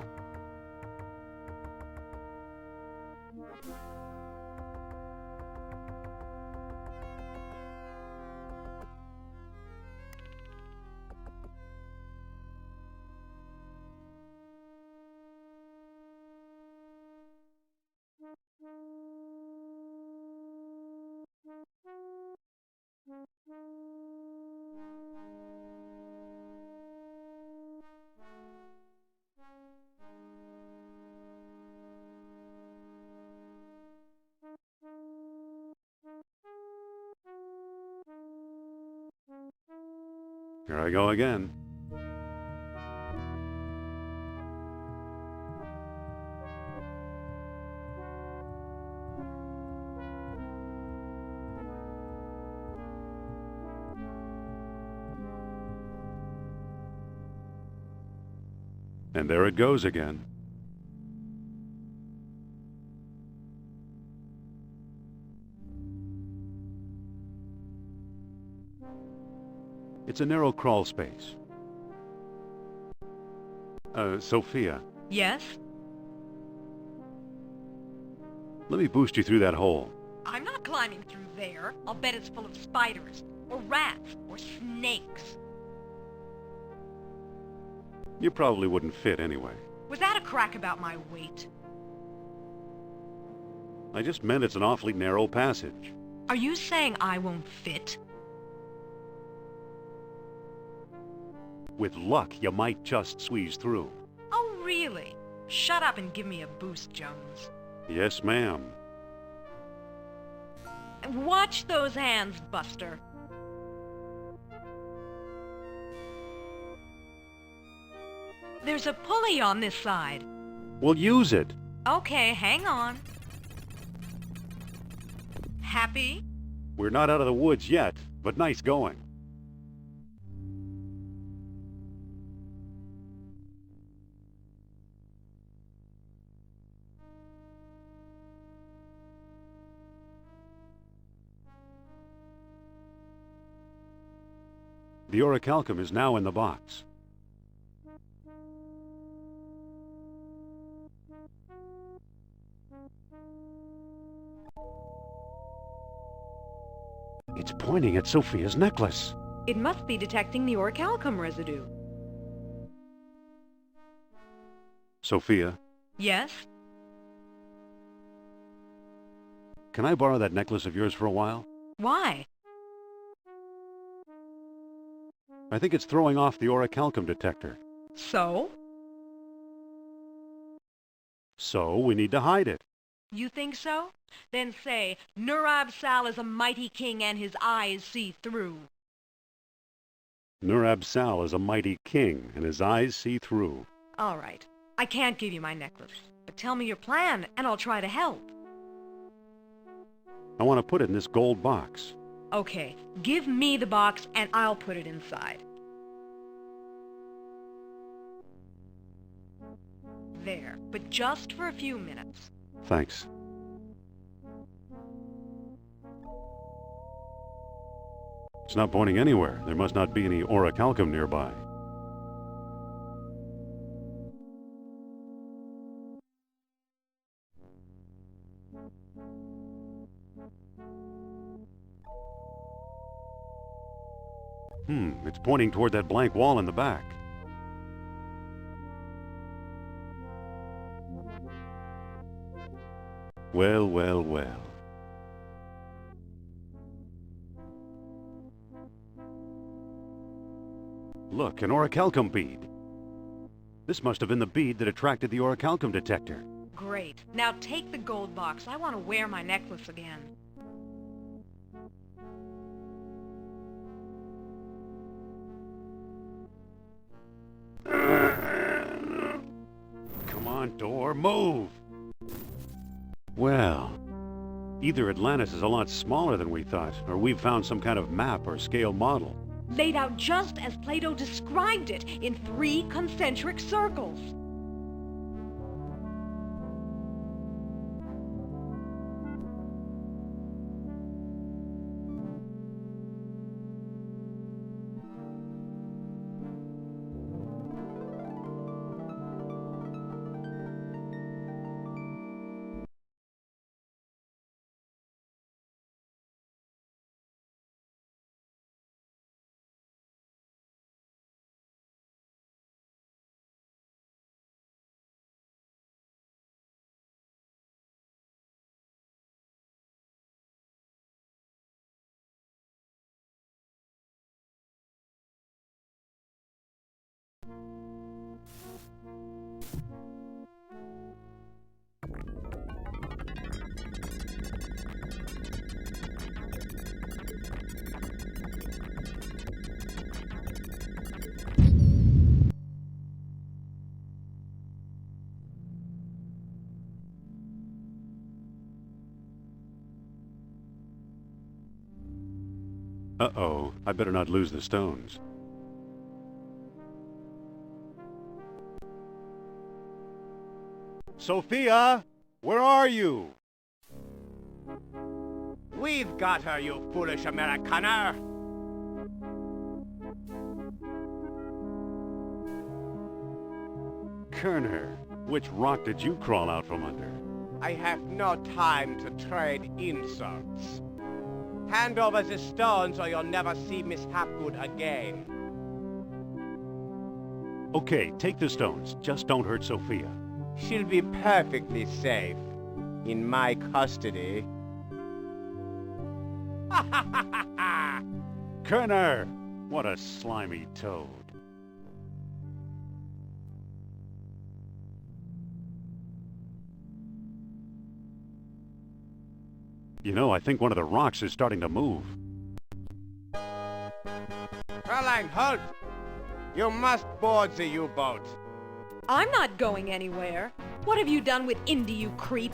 Here I go again. And there it goes again. It's a narrow crawl space. Sophia, Yes? let me boost you through that hole. I'm not climbing through there. I'll bet it's full of spiders, or rats, or snakes. You probably wouldn't fit anyway. Was that a crack about my weight? I just meant it's an awfully narrow passage. Are you saying I won't fit? With luck, you might just squeeze through. Oh, really? Shut up and give me a boost, Jones. Yes, ma'am. And watch those hands, Buster. There's a pulley on this side. Well, use it. Okay, hang on. Happy? We're not out of the woods yet, but nice going. The orichalcum is now in the box. It's pointing at Sophia's necklace. It must be detecting the orichalcum residue. Sophia, Yes? can I borrow that necklace of yours for a while? Why? I think it's throwing off the orichalcum detector. So? So we need to hide it. You think so? Then say, Nurab Sal is a mighty king and his eyes see through. Nurab Sal is a mighty king, and his eyes see through. All right. I can't give you my necklace, but tell me your plan, and I'll try to help. I want to put it in this gold box. Okay, give me the box, and I'll put it inside. There, but just for a few minutes. Thanks. It's not pointing anywhere. There must not be any orichalcum nearby. It's pointing toward that blank wall in the back. Well, well, well. Look, an orichalcum bead. This must have been the bead that attracted the orichalcum detector. Great. Now take the gold box. I want to wear my necklace again. Come on, door, move! Well, either Atlantis is a lot smaller than we thought, or we've found some kind of map or scale model. Laid out just as Plato described it, in 3 concentric circles. Uh-oh, I better not lose the stones. Sophia, where are you? We've got her, you foolish Americaner! Kerner, which rock did you crawl out from under? I have no time to trade insults. Hand over the stones or you'll never see Miss Hapgood again. Okay, take the stones. Just don't hurt Sophia. She'll be perfectly safe. In my custody. Kerner! What a slimy toad. You know, I think one of the rocks is starting to move. Caroline, halt! You must board the U-boat. I'm not going anywhere. What have you done with Indy, you creep?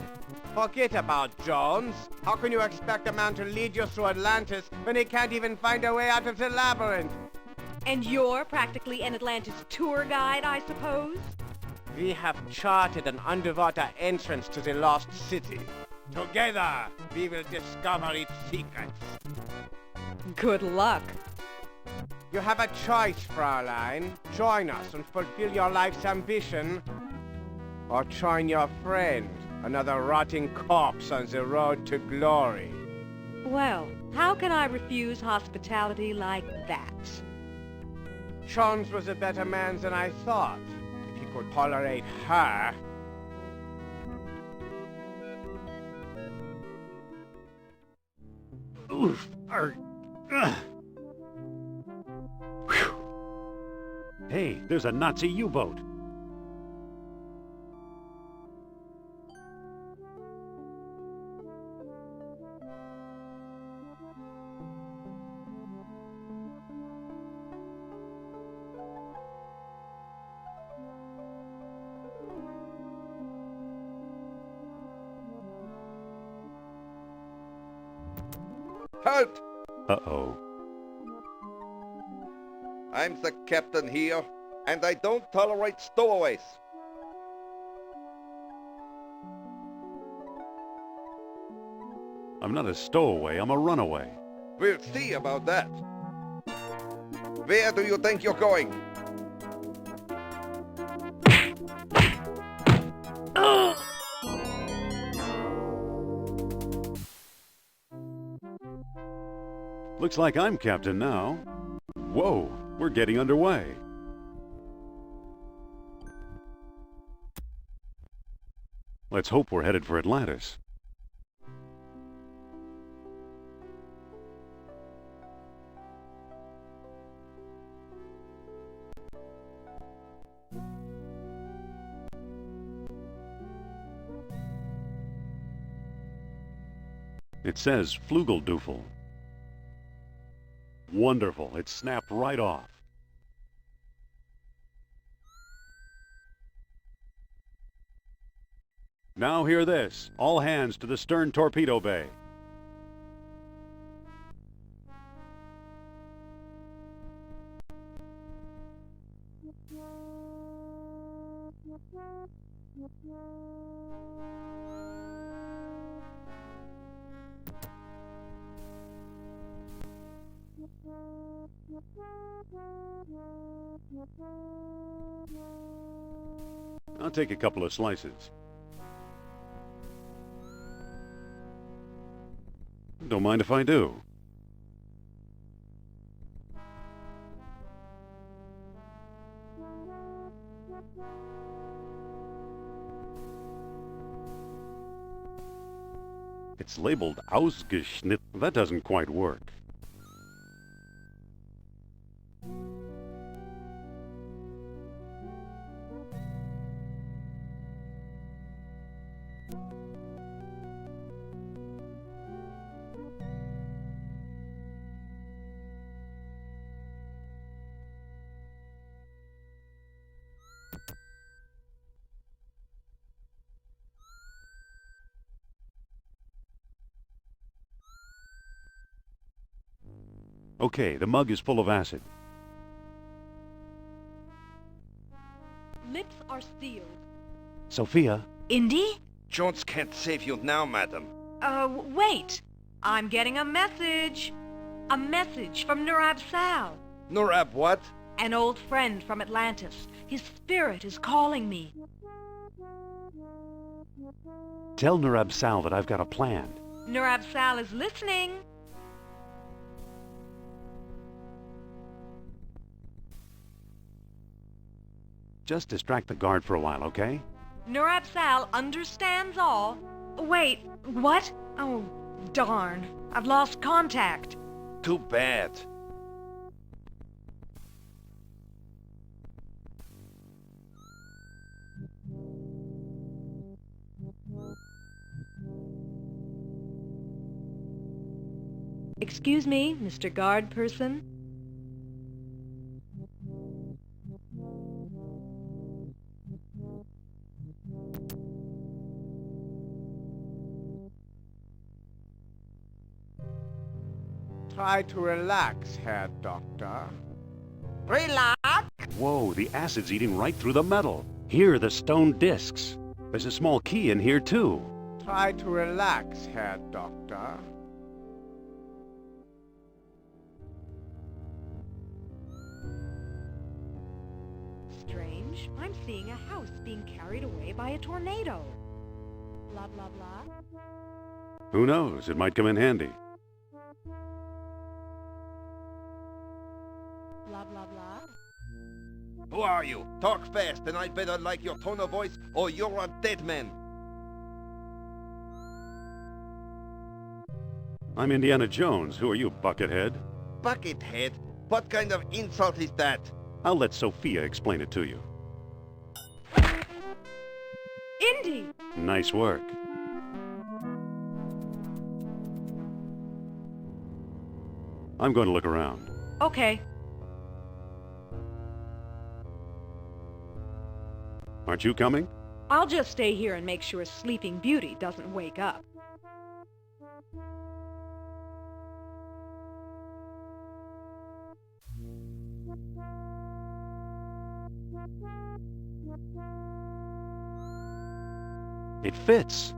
Forget about Jones. How can you expect a man to lead you through Atlantis when he can't even find a way out of the labyrinth? And you're practically an Atlantis tour guide, I suppose? We have charted an underwater entrance to the lost city. Together, we will discover its secrets. Good luck. You have a choice, Fraulein. Join us and fulfill your life's ambition. Or join your friend, another rotting corpse on the road to glory. Well, how can I refuse hospitality like that? Jones was a better man than I thought. If he could tolerate her. Oof! Hey, there's a Nazi U-boat. Halt! Uh-oh. I'm the captain here, and I don't tolerate stowaways. I'm not a stowaway, I'm a runaway. We'll see about that. Where do you think you're going? Looks like I'm captain now. Whoa, we're getting underway. Let's hope we're headed for Atlantis. It says Flugelduffel. Wonderful, it snapped right off. Now hear this. All hands to the stern torpedo bay. I'll take a couple of slices. Don't mind if I do. It's labeled Ausgeschnitten. That doesn't quite work. Okay, the mug is full of acid. Lips are sealed. Sophia, Indy? Jones can't save you now, madam. Wait. I'm getting a message. A message from Nurab Sal. Nurab what? An old friend from Atlantis. His spirit is calling me. Tell Nurab Sal that I've got a plan. Nurab Sal is listening. Just distract the guard for a while, okay? Nurab Sal understands all. Wait, what? Oh, darn. I've lost contact. Too bad. Excuse me, Mr. Guard Person? Try to relax, Herr Doctor. Relax. Whoa, the acid's eating right through the metal. Here are the stone discs. There's a small key in here, too. Try to relax, Herr Doctor. Strange. I'm seeing a house being carried away by a tornado. Blah, blah, blah. Who knows? It might come in handy. Blah, blah, blah. Who are you? Talk fast, and I better like your tone of voice, or you're a dead man. I'm Indiana Jones. Who are you, Buckethead? Buckethead? What kind of insult is that? I'll let Sophia explain it to you. Indy! Nice work. I'm going to look around. Okay. Aren't you coming? I'll just stay here and make sure Sleeping Beauty doesn't wake up. It fits.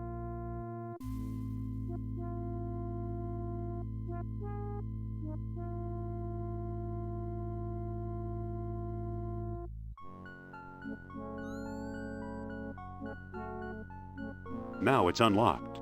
Now it's unlocked.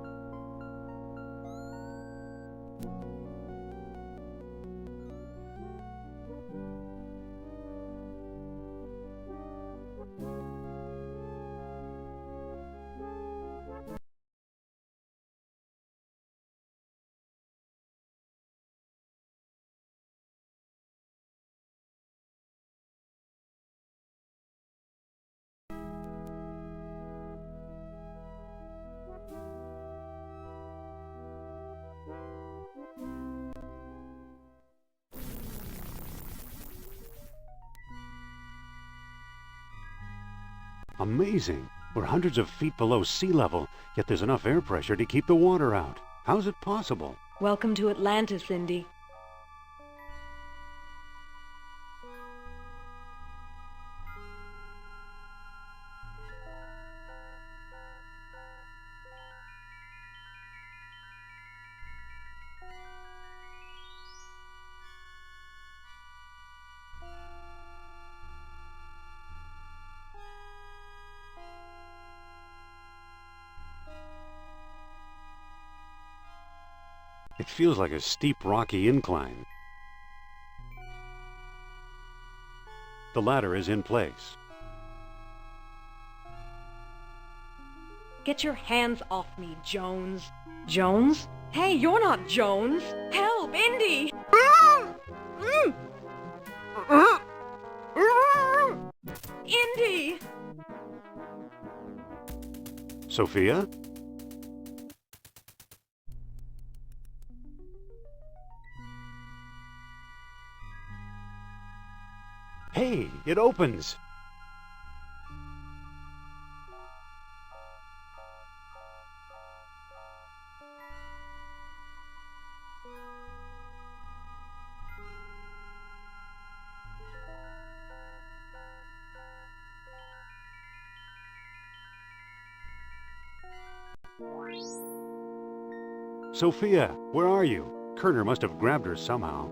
Amazing. We're hundreds of feet below sea level, yet there's enough air pressure to keep the water out. How's it possible? Welcome to Atlantis, Indy. It feels like a steep, rocky incline. The ladder is in place. Get your hands off me, Jones. Jones? Hey, you're not Jones! Help, Indy! Indy! Sophia? Hey, it opens! Sophia, where are you? Kerner must have grabbed her somehow.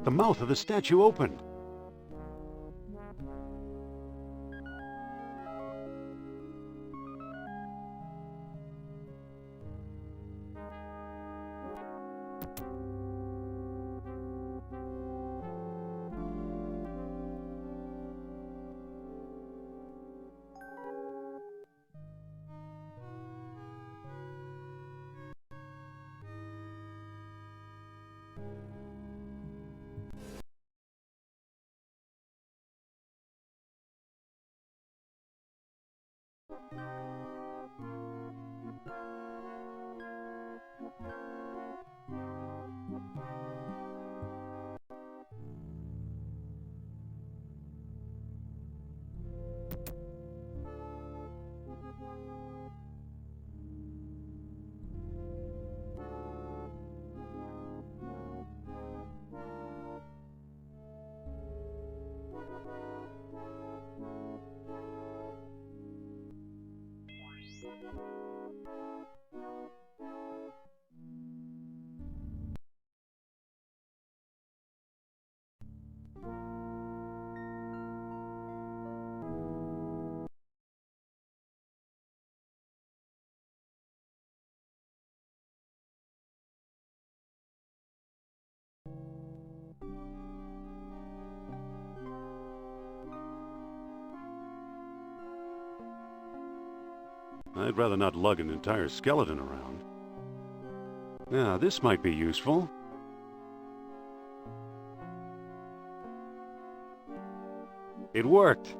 The mouth of the statue opened. I'd rather not lug an entire skeleton around. Now, this might be useful. It worked.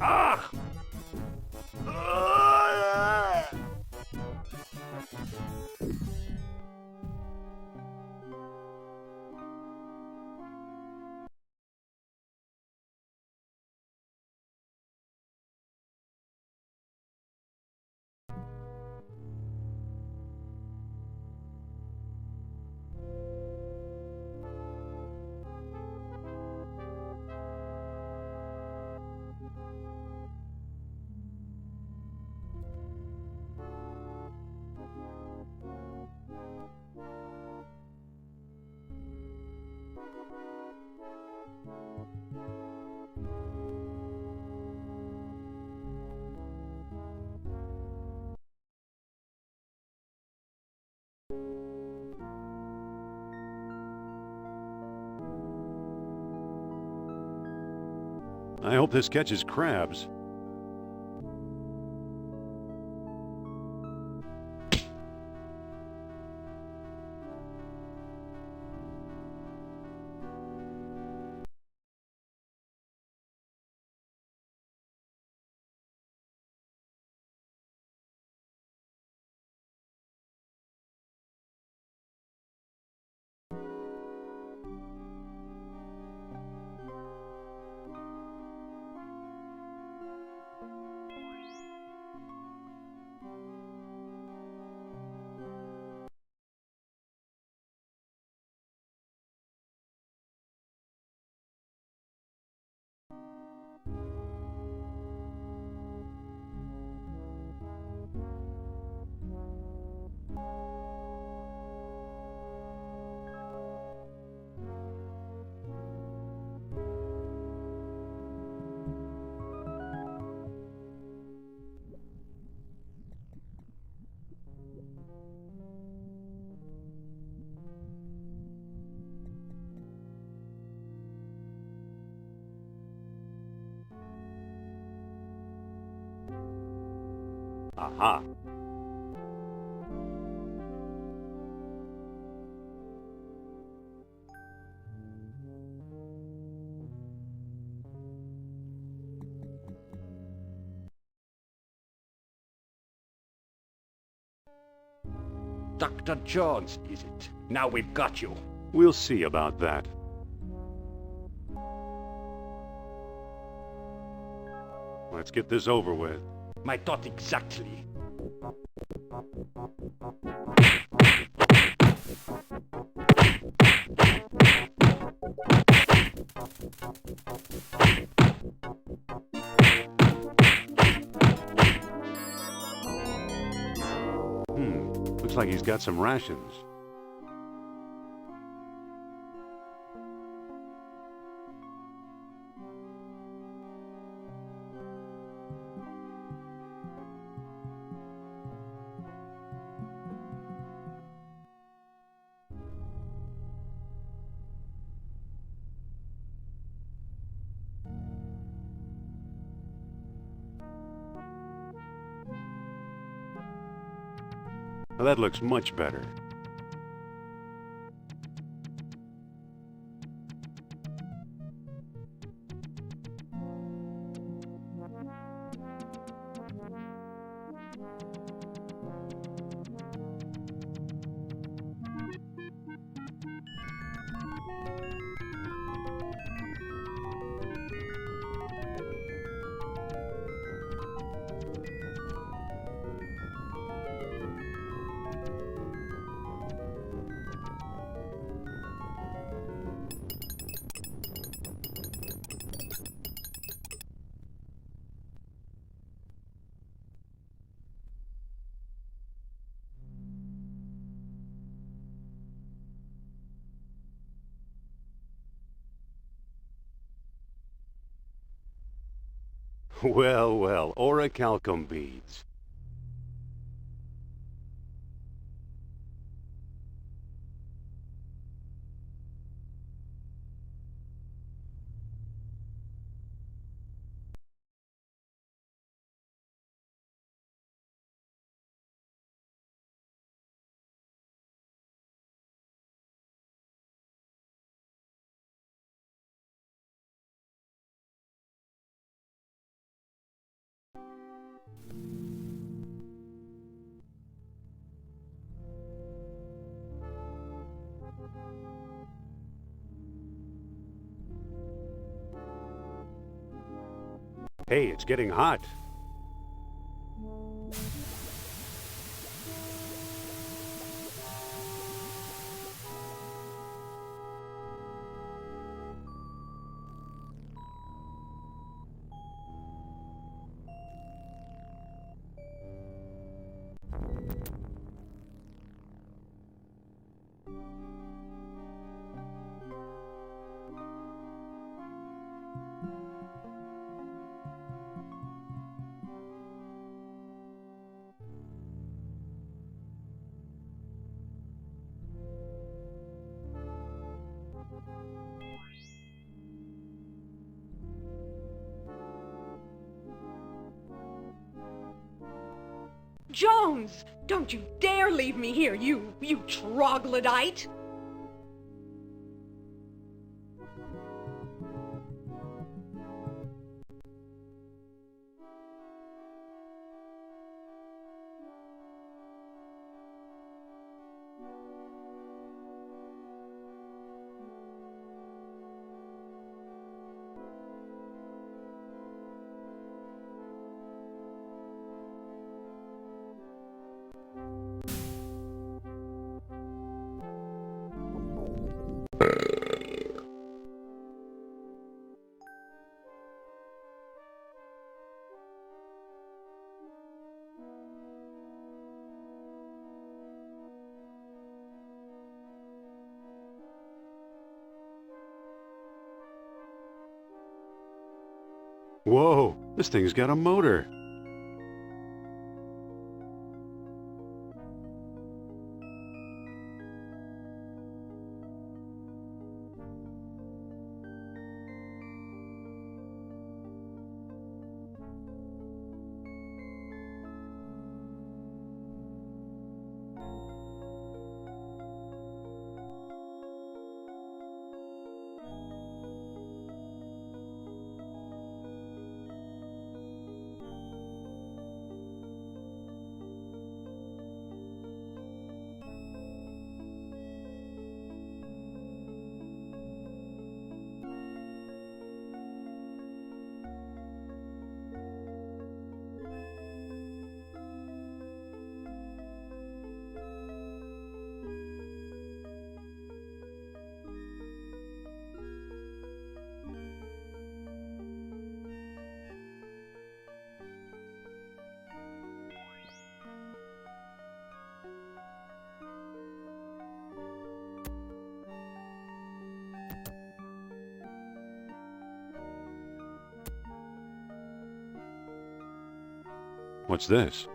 Ah! I hope this catches crabs. Aha. Dr. Jones, is it? Now we've got you. We'll see about that. Let's get this over with. My thought exactly. Looks like he's got some rations. Now that looks much better. Well, well, orichalcum beads. Hey, it's getting hot. Jones! Don't you dare leave me here, you troglodyte! Whoa, this thing's got a motor. What's this?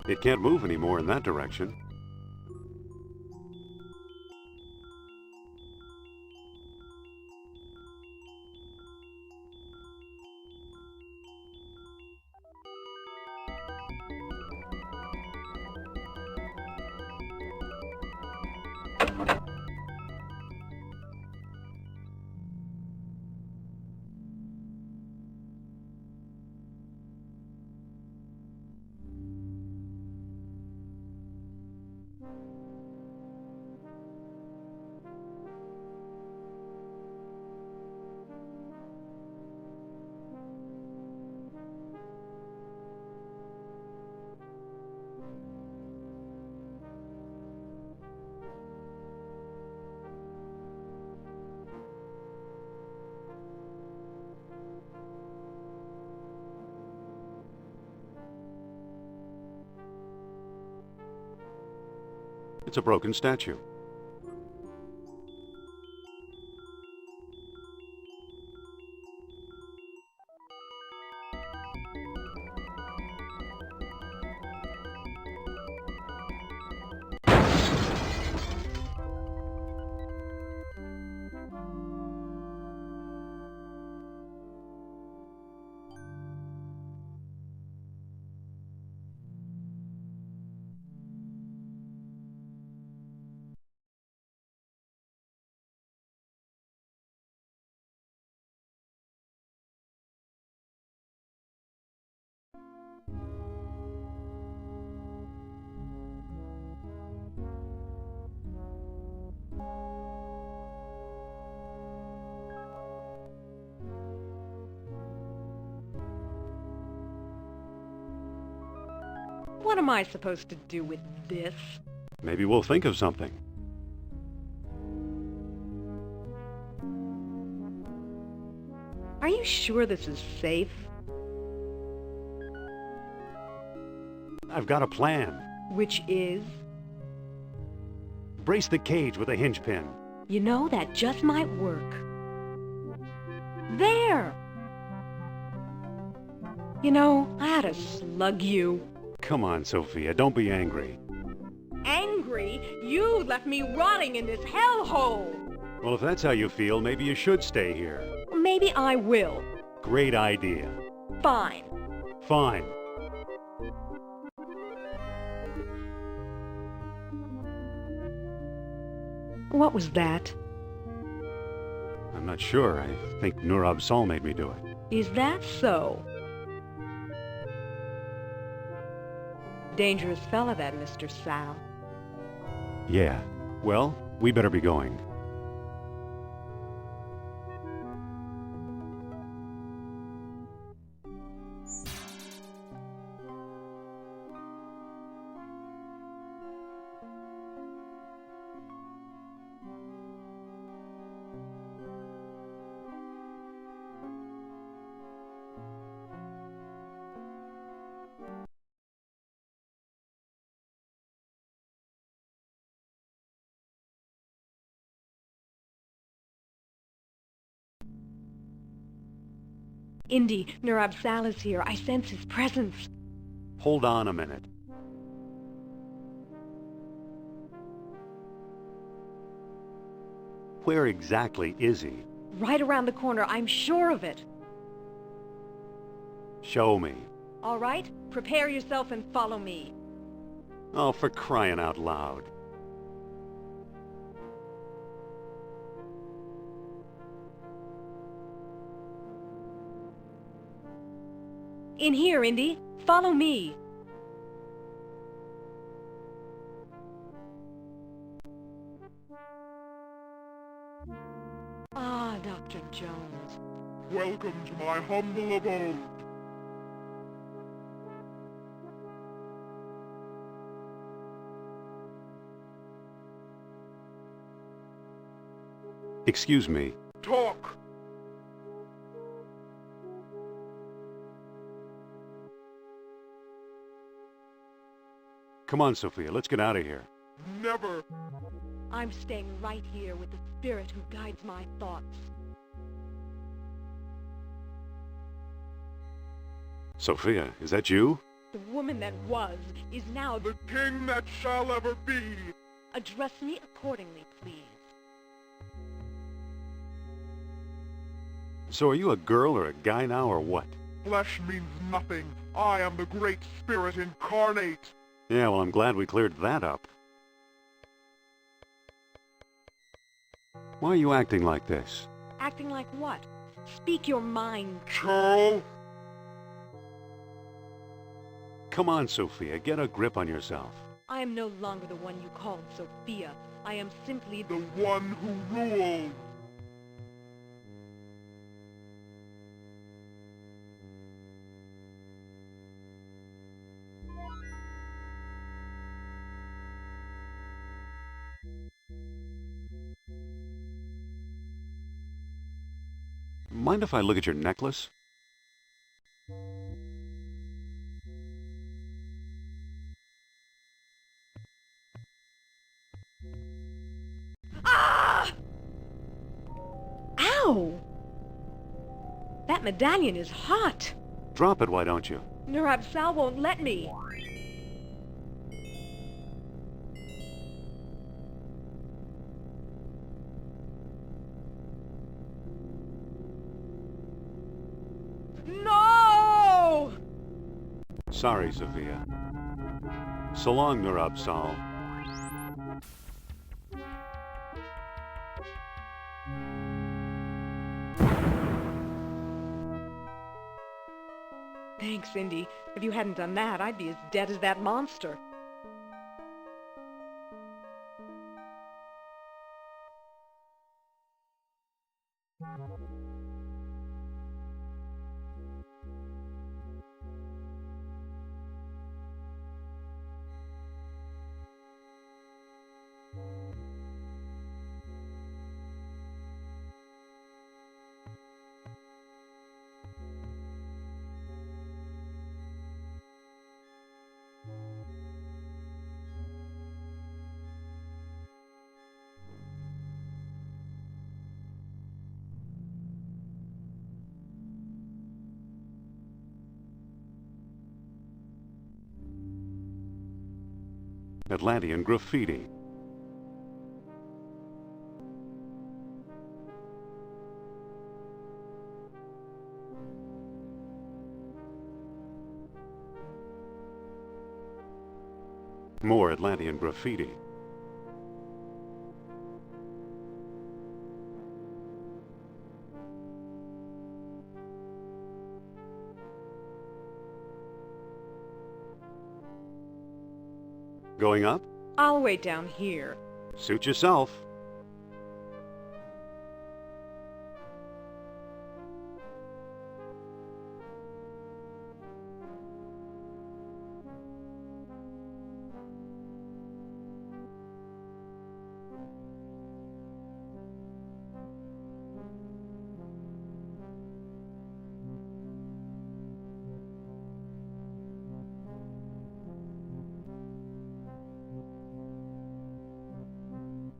It can't move anymore in that direction. It's a broken statue. What am I supposed to do with this? Maybe we'll think of something. Are you sure this is safe? I've got a plan. Which is? Brace the cage with a hinge pin. You know, that just might work. There! You know, I ought to slug you. Come on, Sophia, don't be angry. Angry? You left me rotting in this hellhole! Well, if that's how you feel, maybe you should stay here. Maybe I will. Great idea. Fine. Fine. What was that? I'm not sure. I think Nur Absal made me do it. Is that so? Dangerous fella, that Mr. Sal. Yeah. Well, we better be going. Indy, Nurab Sal is here. I sense his presence. Hold on a minute. Where exactly is he? Right around the corner, I'm sure of it. Show me. All right, prepare yourself and follow me. Oh, for crying out loud. In here, Indy. Follow me. Ah, Dr. Jones. Welcome to my humble abode. Excuse me. Talk! Come on, Sophia, let's get out of here. Never! I'm staying right here with the spirit who guides my thoughts. Sophia, is that you? The woman that was is now the king that shall ever be. Address me accordingly, please. So are you a girl or a guy now, or what? Flesh means nothing. I am the great spirit incarnate. Yeah, well, I'm glad we cleared that up. Why are you acting like this? Acting like what? Speak your mind. Charles? Come on, Sophia, get a grip on yourself. I am no longer the one you called Sophia. I am simply the one who rules. Mind if I look at your necklace? Ah! Ow! That medallion is hot. Drop it, why don't you? Nurab Sal won't let me. No! Sorry, Sophia. So long, Nurab Sal. Thanks, Indy. If you hadn't done that, I'd be as dead as that monster. Atlantean graffiti. More Atlantean graffiti. Going up? I'll wait down here. Suit yourself.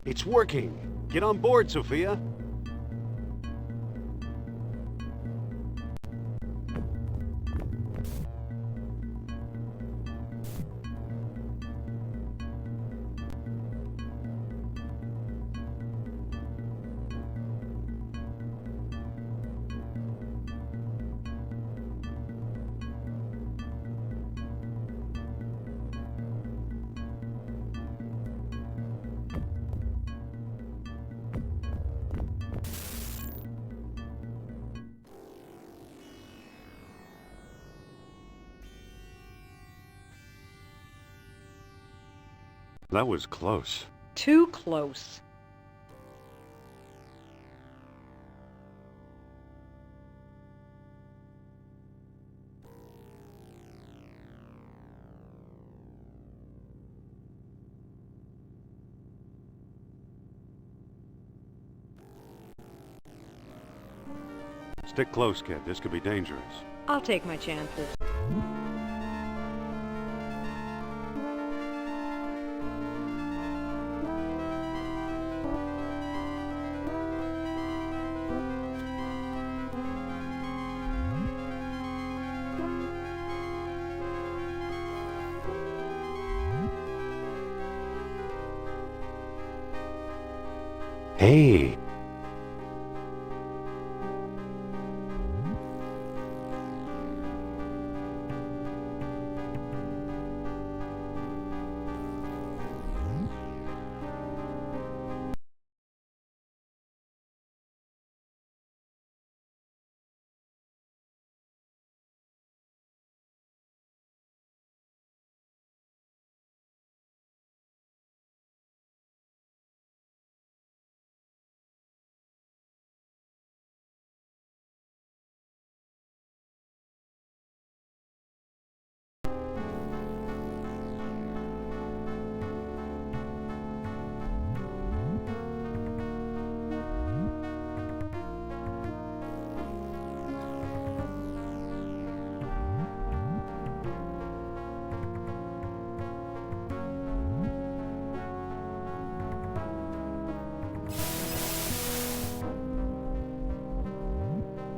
It's working. Get on board, Sophia. That was close. Too close. Stick close, kid. This could be dangerous. I'll take my chances. Hey!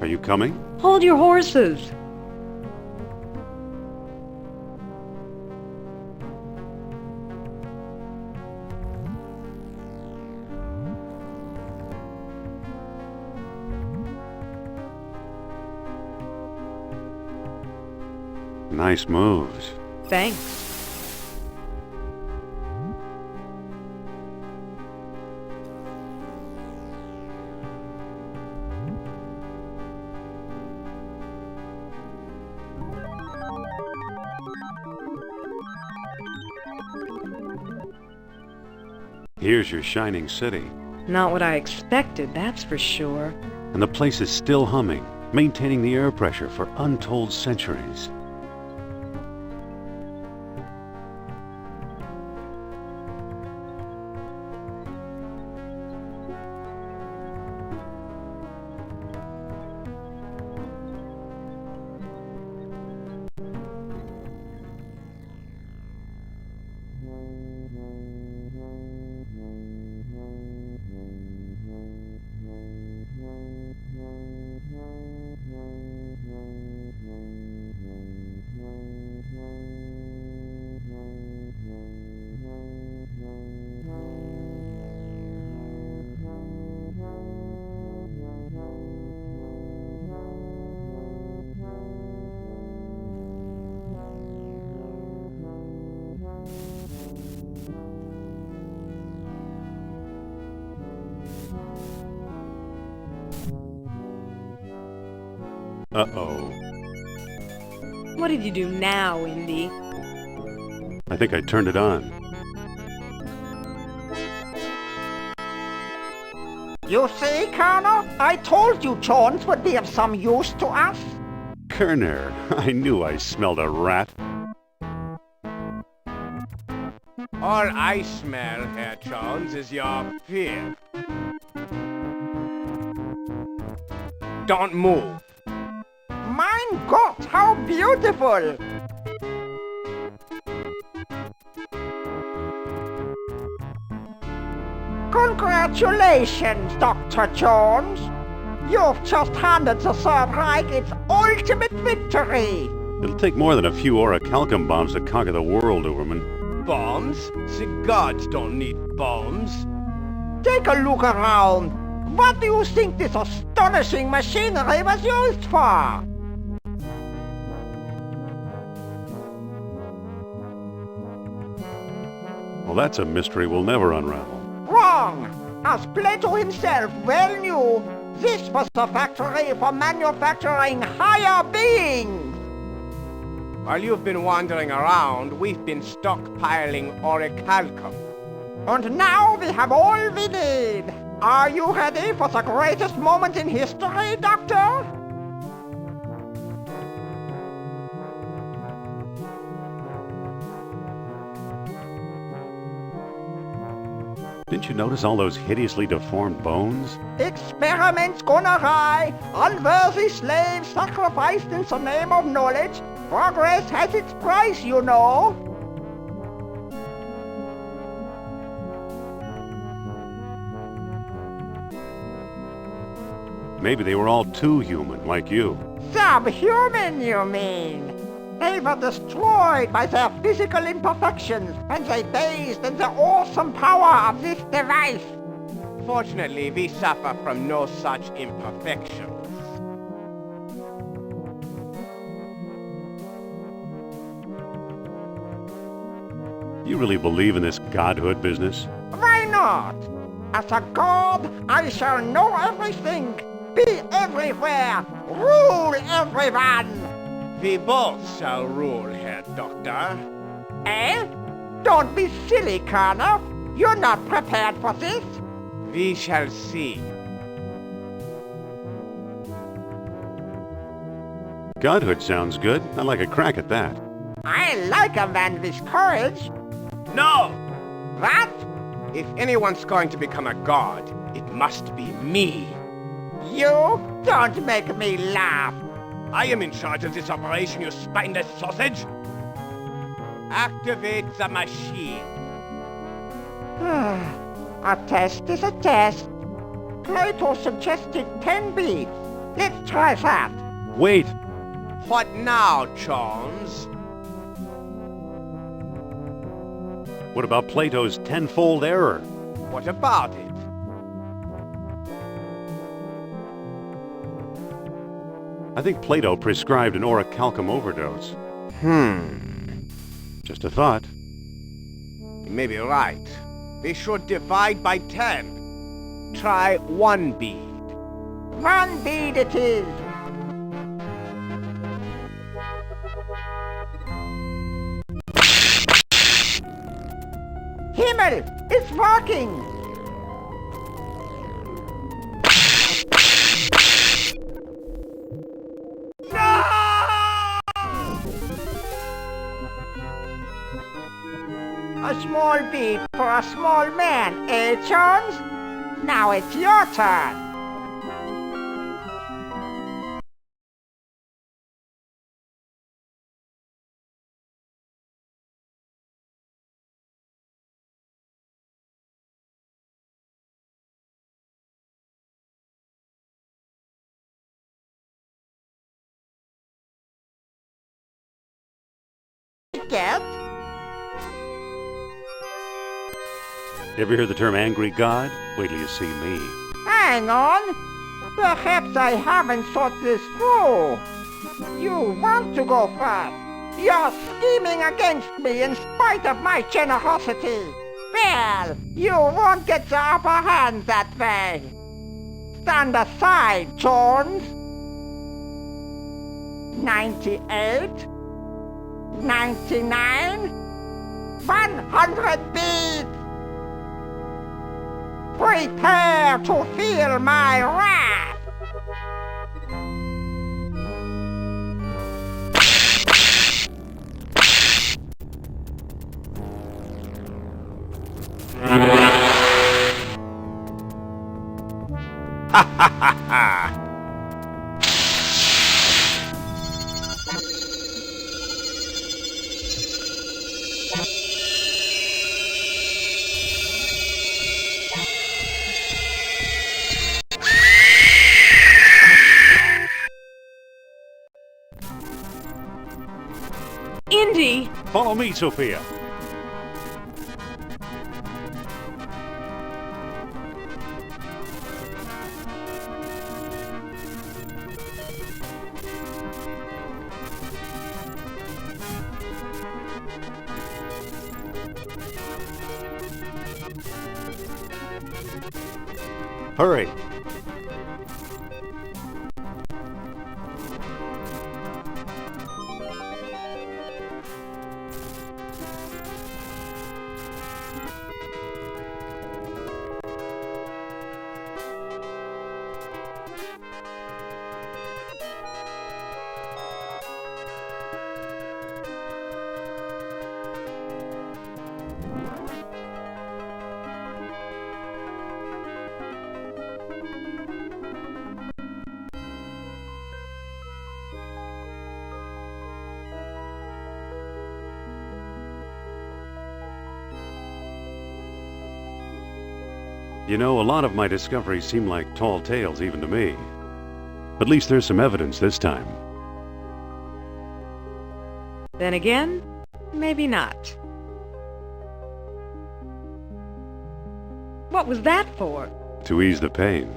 Are you coming? Hold your horses! Nice moves. Thanks. Here's your shining city. Not what I expected, that's for sure. And the place is still humming, maintaining the air pressure for untold centuries. Uh-oh. What did you do now, Indy? I think I turned it on. You see, Colonel? I told you Jones would be of some use to us. Kerner, I knew I smelled a rat. All I smell, Herr Jones, is your fear. Don't move. Mein Gott, how beautiful! Congratulations, Dr. Jones. You've just handed the Third Reich its ultimate victory. It'll take more than a few orichalcum bombs to conquer the world, Uberman. Bombs? The gods don't need bombs. Take a look around. What do you think this astonishing machinery was used for? Well, that's a mystery we'll never unravel. Wrong! As Plato himself well knew, this was a factory for manufacturing higher beings! While you've been wandering around, we've been stockpiling orichalcum. And now we have all we need! Are you ready for the greatest moment in history, Doctor? Didn't you notice all those hideously deformed bones? Experiments gone awry, unworthy slaves sacrificed in the name of knowledge. Progress has its price, you know. Maybe they were all too human, like you. Subhuman, you mean? They were destroyed by their physical imperfections when they bathed in the awesome power of this device. Fortunately, we suffer from no such imperfections. You really believe in this godhood business? Why not? As a god, I shall know everything, be everywhere, rule everyone. We both shall rule, Herr Doctor. Eh? Don't be silly, Colonel. You're not prepared for this. We shall see. Godhood sounds good. I'd like a crack at that. I like a man with courage. No! What? If anyone's going to become a god, it must be me. You don't make me laugh. I am in charge of this operation, you spineless sausage! Activate the machine. A test is a test. Plato suggested 10 beats. Let's try that. Wait! What now, Jones? What about Plato's tenfold error? What about it? I think Plato prescribed an orichalcum overdose. Just a thought. You may be right. We should divide by 10. Try 1 bead. 1 bead it is. Himmel! It's working! A small beat for a small man, eh, Jones? Now it's your turn. Get? You ever hear the term angry god? Wait till you see me. Hang on. Perhaps I haven't thought this through. You want to go first. You're scheming against me in spite of my generosity. Well, you won't get the upper hand that way. Stand aside, Jones. 98, 99, 100 beats. Prepare to feel my wrath! Ha ha ha ha! Indy! Follow me, Sophia. Hurry. You know, a lot of my discoveries seem like tall tales even to me. At least there's some evidence this time. Then again, maybe not. What was that for? To ease the pain.